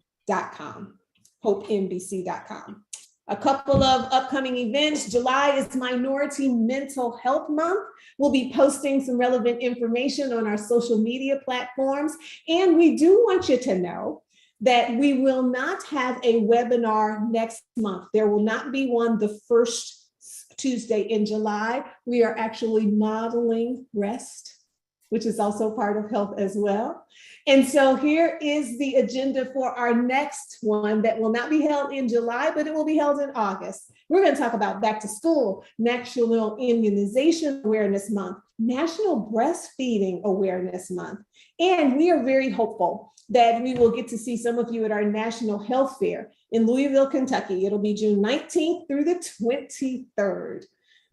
HOPENBC.com. A couple of upcoming events. July is Minority Mental Health Month. We'll be posting some relevant information on our social media platforms. And we do want you to know that we will not have a webinar next month. There will not be one the first Tuesday in July. We are actually modeling rest, which is also part of health as well. And so here is the agenda for our next one that will not be held in July, but it will be held in August. We're going to talk about back to school, National Immunization Awareness Month, National Breastfeeding Awareness Month. And we are very hopeful that we will get to see some of you at our National Health Fair in Louisville, Kentucky. It'll be June 19th through the 23rd.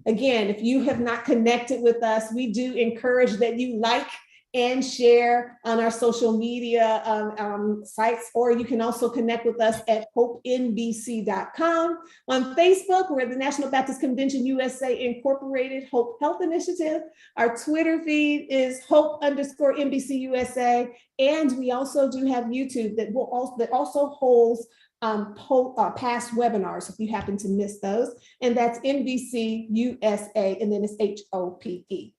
Again, if you have not connected with us, we do encourage that you like and share on our social media sites, or you can also connect with us at hopenbc.com. On Facebook, we're the National Baptist Convention USA Incorporated Hope Health Initiative. Our Twitter feed is Hope_NBCUSA. And we also do have YouTube that also holds past webinars if you happen to miss those. And that's NBCUSA, and then it's H.O.P.E.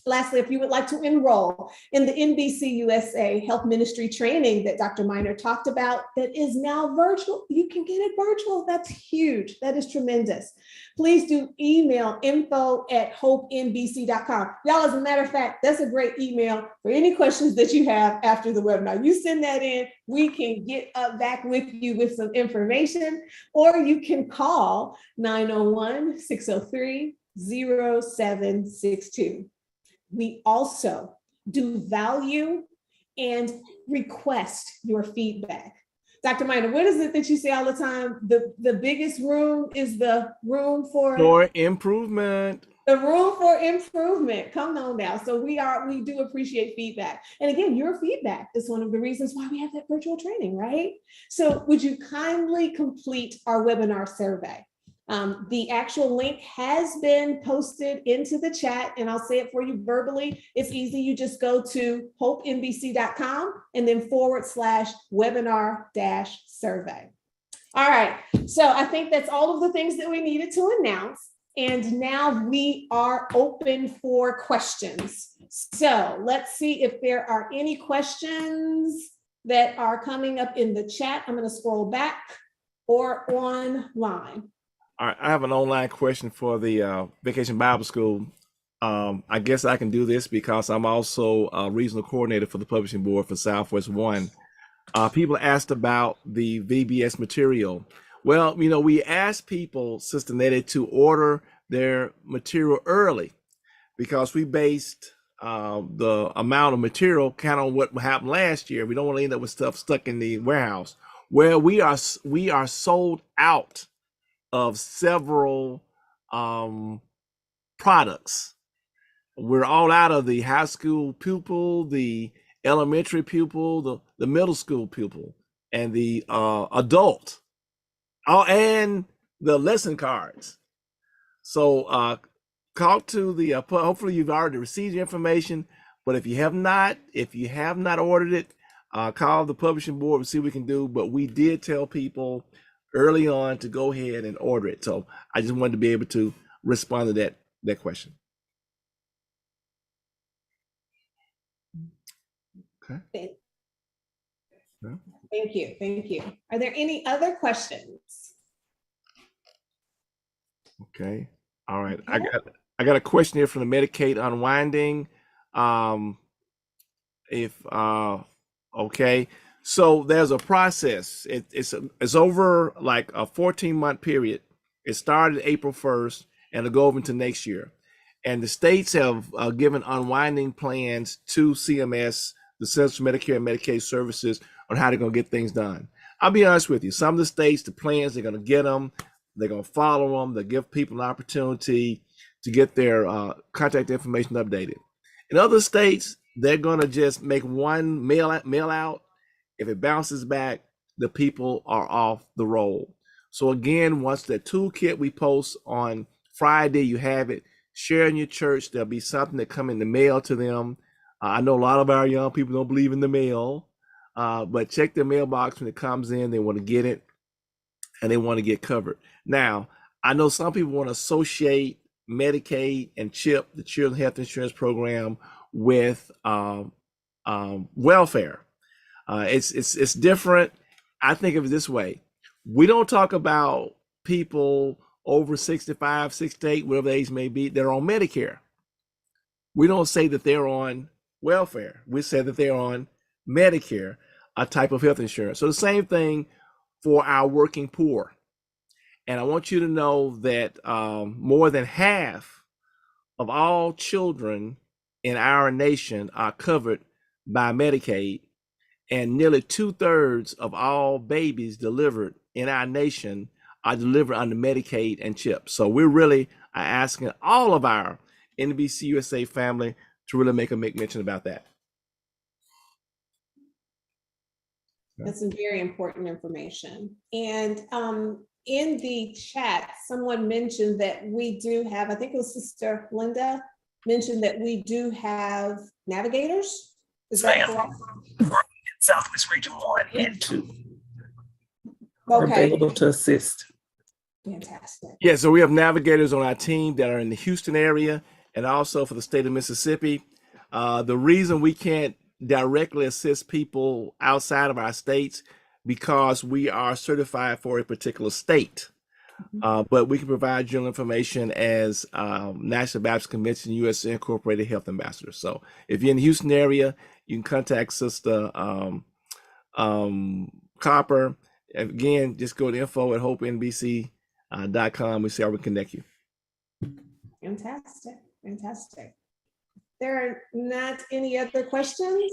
Lastly, if you would like to enroll in the NBCUSA Health Ministry training that Dr. Miner talked about, that is now virtual, you can get it virtual. That's huge. That is tremendous. Please do email info@hopenbc.com. Y'all, as a matter of fact, that's a great email for any questions that you have after the webinar. You send that in, we can get back with you with some information, or you can call 901-603-0762. We also do value and request your feedback. Dr. Miner, what is it that you say all the time? The biggest room is the room for improvement. The room for improvement. Come on now. So we do appreciate feedback. And again, your feedback is one of the reasons why we have that virtual training, right? So would you kindly complete our webinar survey? The actual link has been posted into the chat, and I'll say it for you verbally. It's easy. You just go to hopenbc.com and then /webinar-survey. All right. So I think that's all of the things that we needed to announce. And now we are open for questions. So let's see if there are any questions that are coming up in the chat. I'm going to scroll back or online. All right, I have an online question for the Vacation Bible School. I guess I can do this because I'm also a regional coordinator for the publishing board for Southwest One. People asked about the VBS material. Well, we asked people, Sister Nettie, to order their material early because we based the amount of material kind of on what happened last year. We don't want to end up with stuff stuck in the warehouse. Where we are sold out of several products. We're all out of the high school pupil, the elementary pupil, the middle school pupil, and the adult, and the lesson cards. So talk to the, hopefully you've already received the information, but if you have not ordered it, call the publishing board and see what we can do. But we did tell people early on to go ahead and order it. So I just wanted to be able to respond to that question. Okay. Thank you. Are there any other questions? Okay. All right. Okay. I got a question here from the Medicaid unwinding. Okay. So there's a process. It's over like a 14-month period. It started April 1st and it'll go over into next year. And the states have given unwinding plans to CMS, the Centers for Medicare and Medicaid Services, on how they're going to get things done. I'll be honest with you. Some of the states, the plans, they're going to get them. They're going to follow them. They'll give people an opportunity to get their contact information updated. In other states, they're going to just make one mail out. If it bounces back, the people are off the roll. So again, once the toolkit we post on Friday, you have it. Share in your church. There'll be something that come in the mail to them. I know a lot of our young people don't believe in the mail, but check their mailbox when it comes in. They want to get it, and they want to get covered. Now, I know some people want to associate Medicaid and CHIP, the Children's Health Insurance Program, with welfare. It's different. I think of it this way. We don't talk about people over 65, 68, whatever the age may be, that are on Medicare. We don't say that they're on welfare. We say that they're on Medicare, a type of health insurance. So the same thing for our working poor. And I want you to know that more than half of all children in our nation are covered by Medicaid, and nearly 2/3 of all babies delivered in our nation are delivered under Medicaid and CHIP. So we really are asking all of our NBCUSA family to really make a mention about that. That's some very important information. And in the chat, someone mentioned that we do have, I think it was Sister Linda mentioned that we do have navigators. Is that correct? Southwest Region 1 and 2 are Okay, available to assist. fantastic. Yeah, so we have navigators on our team that are in the Houston area and also for the state of Mississippi. The reason we can't directly assist people outside of our states because we are certified for a particular state. But we can provide general information as National Baptist Convention USA Incorporated Health Ambassador. So if you're in the Houston area, you can contact Sister Copper. Again, just go to info@hopenbc.com. We see how we connect you. Fantastic, fantastic. There are not any other questions?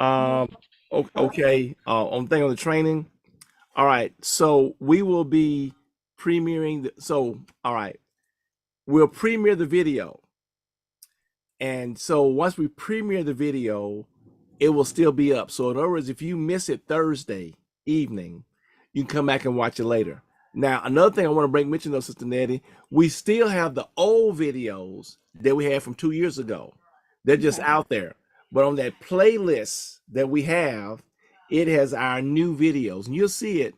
Okay, on thing on the training. All right, so we will be premiering we'll premiere the video. And so once we premiere the video, it will still be up. So in other words, if you miss it Thursday evening, you can come back and watch it later. Now, another thing I want to mention though, Sister Nettie, we still have the old videos that we had from 2 years ago. They're just out there. But on that playlist that we have, it has our new videos. And you'll see it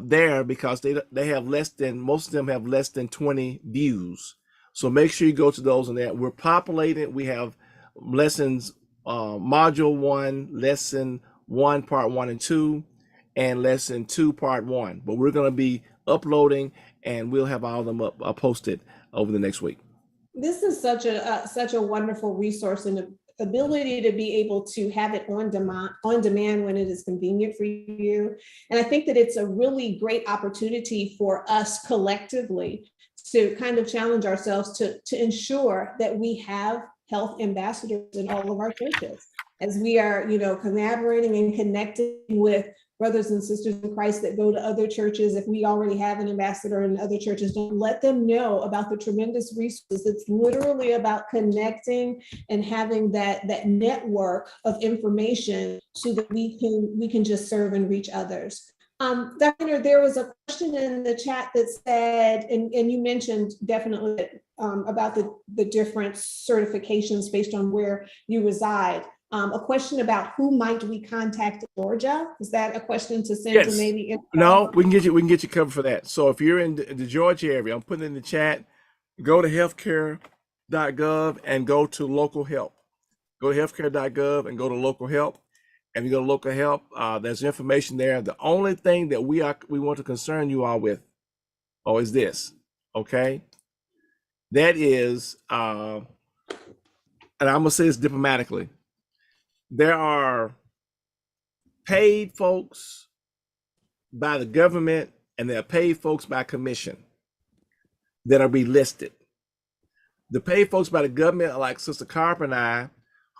there because they have most of them have less than 20 views. So make sure you go to those and that. We're populated. We have lessons, module 1, lesson 1, part 1 and 2, and lesson 2, part 1. But we're going to be uploading and we'll have all of them posted over the next week. This is such a wonderful resource and the ability to be able to have it on demand when it is convenient for you. And I think that it's a really great opportunity for us collectively to kind of challenge ourselves to ensure that we have health ambassadors in all of our churches as we are, collaborating and connecting with brothers and sisters in Christ that go to other churches. If we already have an ambassador in other churches, don't let them know about the tremendous resources. It's literally about connecting and having that network of information so that we can just serve and reach others. Dr. There was a question in the chat that said, and you mentioned definitely about the different certifications based on where you reside. A question about who might we contact in Georgia? Is that a question to send to maybe? No, we can get you covered for that. So if you're in the Georgia area, I'm putting it in the chat, go to healthcare.gov and go to local help. Go to healthcare.gov and go to local help. And you go to local help, there's information there. The only thing that we want to concern you all with, is this, okay? That is, and I'm gonna say this diplomatically, there are paid folks by the government and there are paid folks by commission that are be listed. The paid folks by the government are like Sister Carper and I,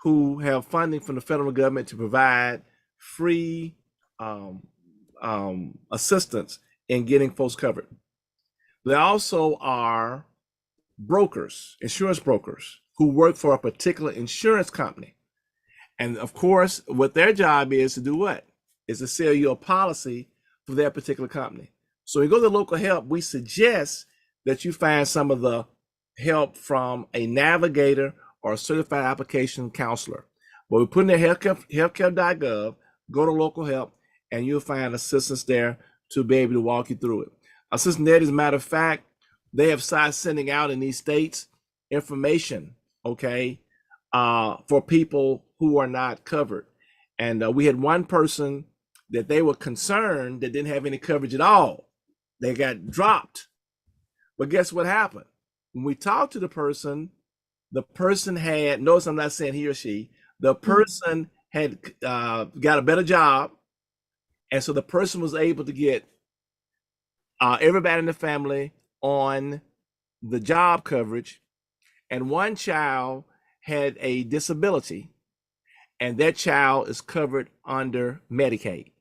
who have funding from the federal government to provide free assistance in getting folks covered. There also are brokers, insurance brokers, who work for a particular insurance company. And of course, what their job is to do what? Is to sell you a policy for their particular company. So when you go to local help, we suggest that you find some of the help from a navigator or a certified application counselor. But we put in there healthcare.gov, go to local help, and you'll find assistance there to be able to walk you through it. Assistant Ned, as a matter of fact, they have started sending out in these states information, okay, for people who are not covered. And we had one person that they were concerned that didn't have any coverage at all. They got dropped. But guess what happened? When we talked to the person had, notice I'm not saying he or she, the person had got a better job. And so the person was able to get everybody in the family on the job coverage. And one child had a disability, and that child is covered under Medicaid.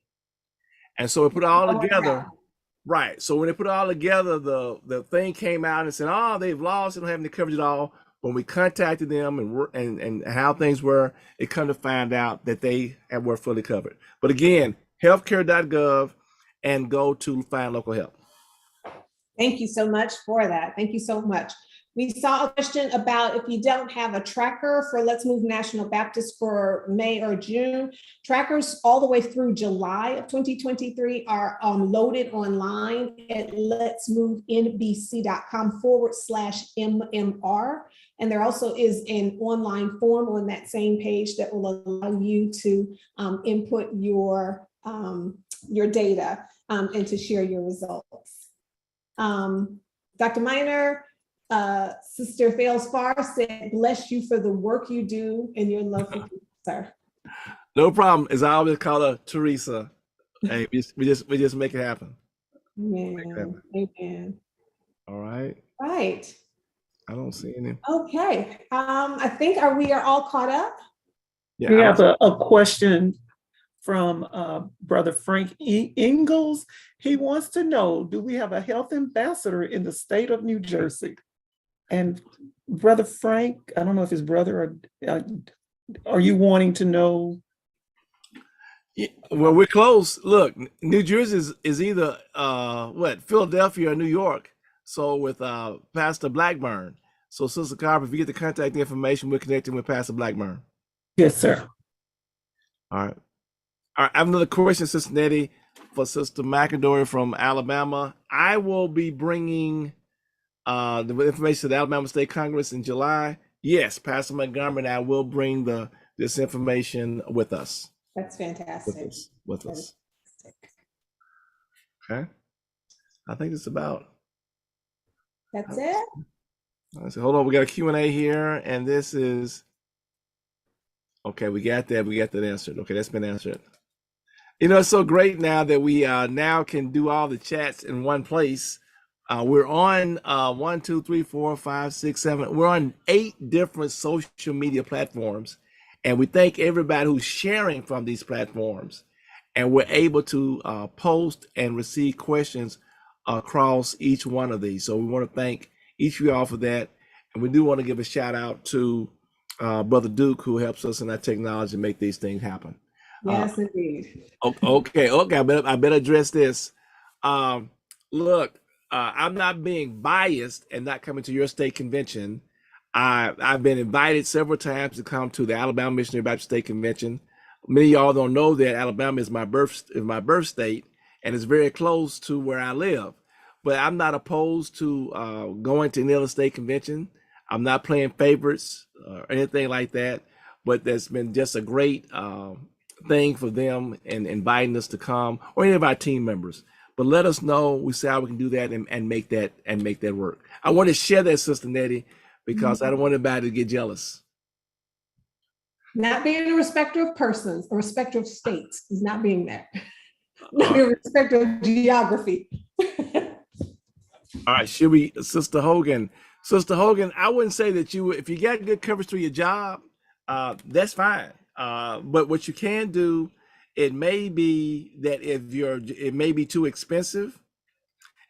And so we put it all together. Right. So when they put it all together, the thing came out and said, they've lost, they don't have any coverage at all. when we contacted them and how things were, it come to find out that they were fully covered. But again, healthcare.gov and go to find local help. Thank you so much for that. Thank you so much. We saw a question about if you don't have a tracker for Let's Move National Baptist for May or June. Trackers all the way through July of 2023 are loaded online at letsmovenbc.com/MMR. And there also is an online form on that same page that will allow you to input your data and to share your results. Dr. Miner, Sister Fails Far said, bless you for the work you do and your love for people, sir. No problem. As I always call her, Teresa. Hey, we just make it happen. Amen. Amen. All right. Right. I don't see any. Okay. I think we are all caught up. Yeah, We have a question from Brother Frank Ingalls. He wants to know, do we have a health ambassador in the state of New Jersey? And Brother Frank, I don't know if his brother or are you wanting to know? Yeah, well, we're close. Look, New Jersey is either Philadelphia or New York. So with Pastor Blackburn. So Sister Carver, if you get the contact information, we're connecting with Pastor Blackburn. Yes, sir. All right. All right, I have another question, Sister Nettie, for Sister McAdory from Alabama. I will be bringing the information to the Alabama State Congress in July. Yes, Pastor Montgomery and I will bring this information with us. That's fantastic. With us. Okay. I think it's about. That's it. So hold on, we got a Q&A here, and this is. Okay, we got that. We got that answered. Okay, that's been answered. You know, it's so great now that we now can do all the chats in one place. We're on 1, 2, 3, 4, 5, 6, 7. We're on 8 different social media platforms, and we thank everybody who's sharing from these platforms. And we're able to post and receive questions across each one of these. So we want to thank each of y'all for that, and we do want to give a shout out to Brother Duke, who helps us in our technology to make these things happen. Yes, indeed. Okay. I better address this. Look, I'm not being biased and not coming to your state convention. I've been invited several times to come to the Alabama Missionary Baptist State Convention. Many of y'all don't know that Alabama is my birth state, and it's very close to where I live. But I'm not opposed to going to any other state convention. I'm not playing favorites or anything like that. But there's been just a great thing for them and inviting us to come, or any of our team members. But let us know. We see how we can do that and make that work. I want to share that, Sister Nettie, because I don't want anybody to get jealous. Not being a respecter of persons, a respecter of states is not being there. Not being a respecter of geography. All right, should we, Sister Hogan? Sister Hogan, I wouldn't say that if you got good coverage through your job, that's fine. But what you can do, it may be that it may be too expensive.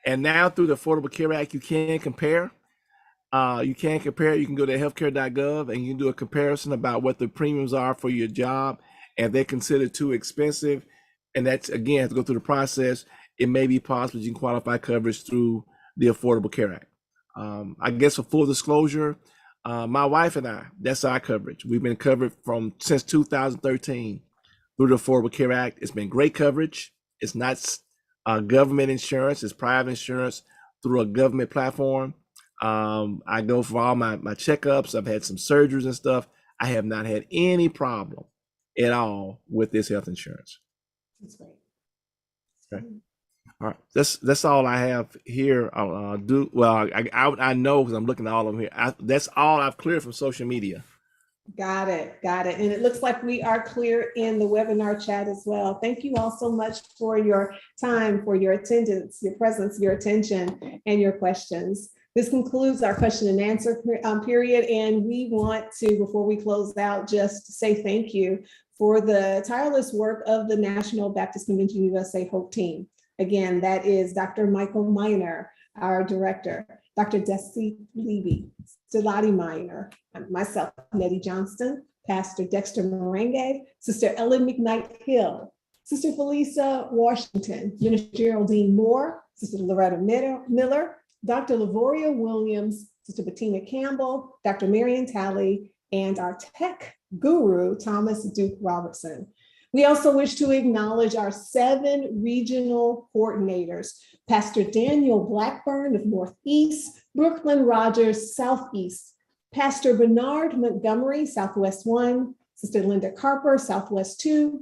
And now through the Affordable Care Act, you can compare. You can go to healthcare.gov and you can do a comparison about what the premiums are for your job. And if they're considered too expensive, and that's, again, have to go through the process, it may be possible you can qualify coverage through the Affordable Care Act. I guess for full disclosure, my wife and I, that's our coverage. We've been covered since 2013 through the Affordable Care Act. It's been great coverage. It's not government insurance, it's private insurance through a government platform. I go for all my checkups. I've had some surgeries and stuff. I have not had any problem at all with this health insurance. That's great. Okay. All right, that's all I have here. I know because I'm looking at all of them here. That's all I've cleared from social media. Got it. And it looks like we are clear in the webinar chat as well. Thank you all so much for your time, for your attendance, your presence, your attention, and your questions. This concludes our question and answer period. And we want to, before we close out, just say thank you for the tireless work of the National Baptist Convention USA Hope team. Again, that is Dr. Michael Miner, our director, Dr. Desi Levy, Sister Lottie Minor, myself, Nettie Johnston, Pastor Dexter Merengue, Sister Ellen McKnight Hill, Sister Felisa Washington, Minister Geraldine Moore, Sister Loretta Miller, Dr. Lavoria Williams, Sister Bettina Campbell, Dr. Marion Talley, and our tech guru, Thomas Duke Robertson. We also wish to acknowledge our 7 regional coordinators, Pastor Daniel Blackburn of Northeast, Brooklyn Rogers, Southeast, Pastor Bernard Montgomery, Southwest 1, Sister Linda Carper, Southwest 2,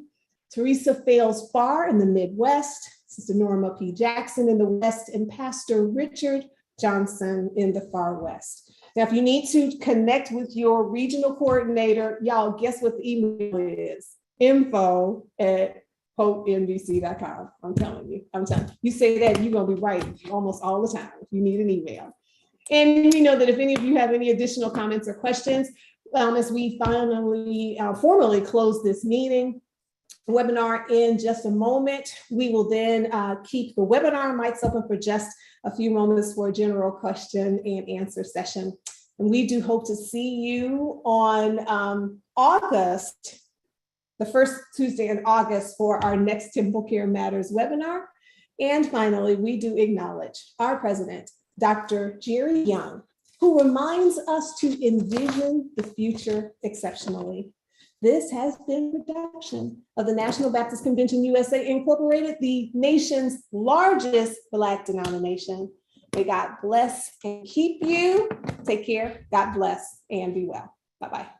Teresa Fales Farr in the Midwest, Sister Norma P. Jackson in the West, and Pastor Richard Johnson in the Far West. Now, if you need to connect with your regional coordinator, y'all guess what the email is? info@hopenbc.com. I'm telling you. You say that, you're gonna be right almost all the time if you need an email. And we know that if any of you have any additional comments or questions, as we finally formally close this webinar in just a moment, we will then keep the webinar mics open for just a few moments for a general question and answer session. And we do hope to see you on August, the first Tuesday in August, for our next TempleCare Matters webinar. And finally, we do acknowledge our president, Dr. Jerry Young, who reminds us to envision the future exceptionally. This has been a production of the National Baptist Convention USA Incorporated, the nation's largest Black denomination. May God bless and keep you. Take care. God bless and be well. Bye-bye.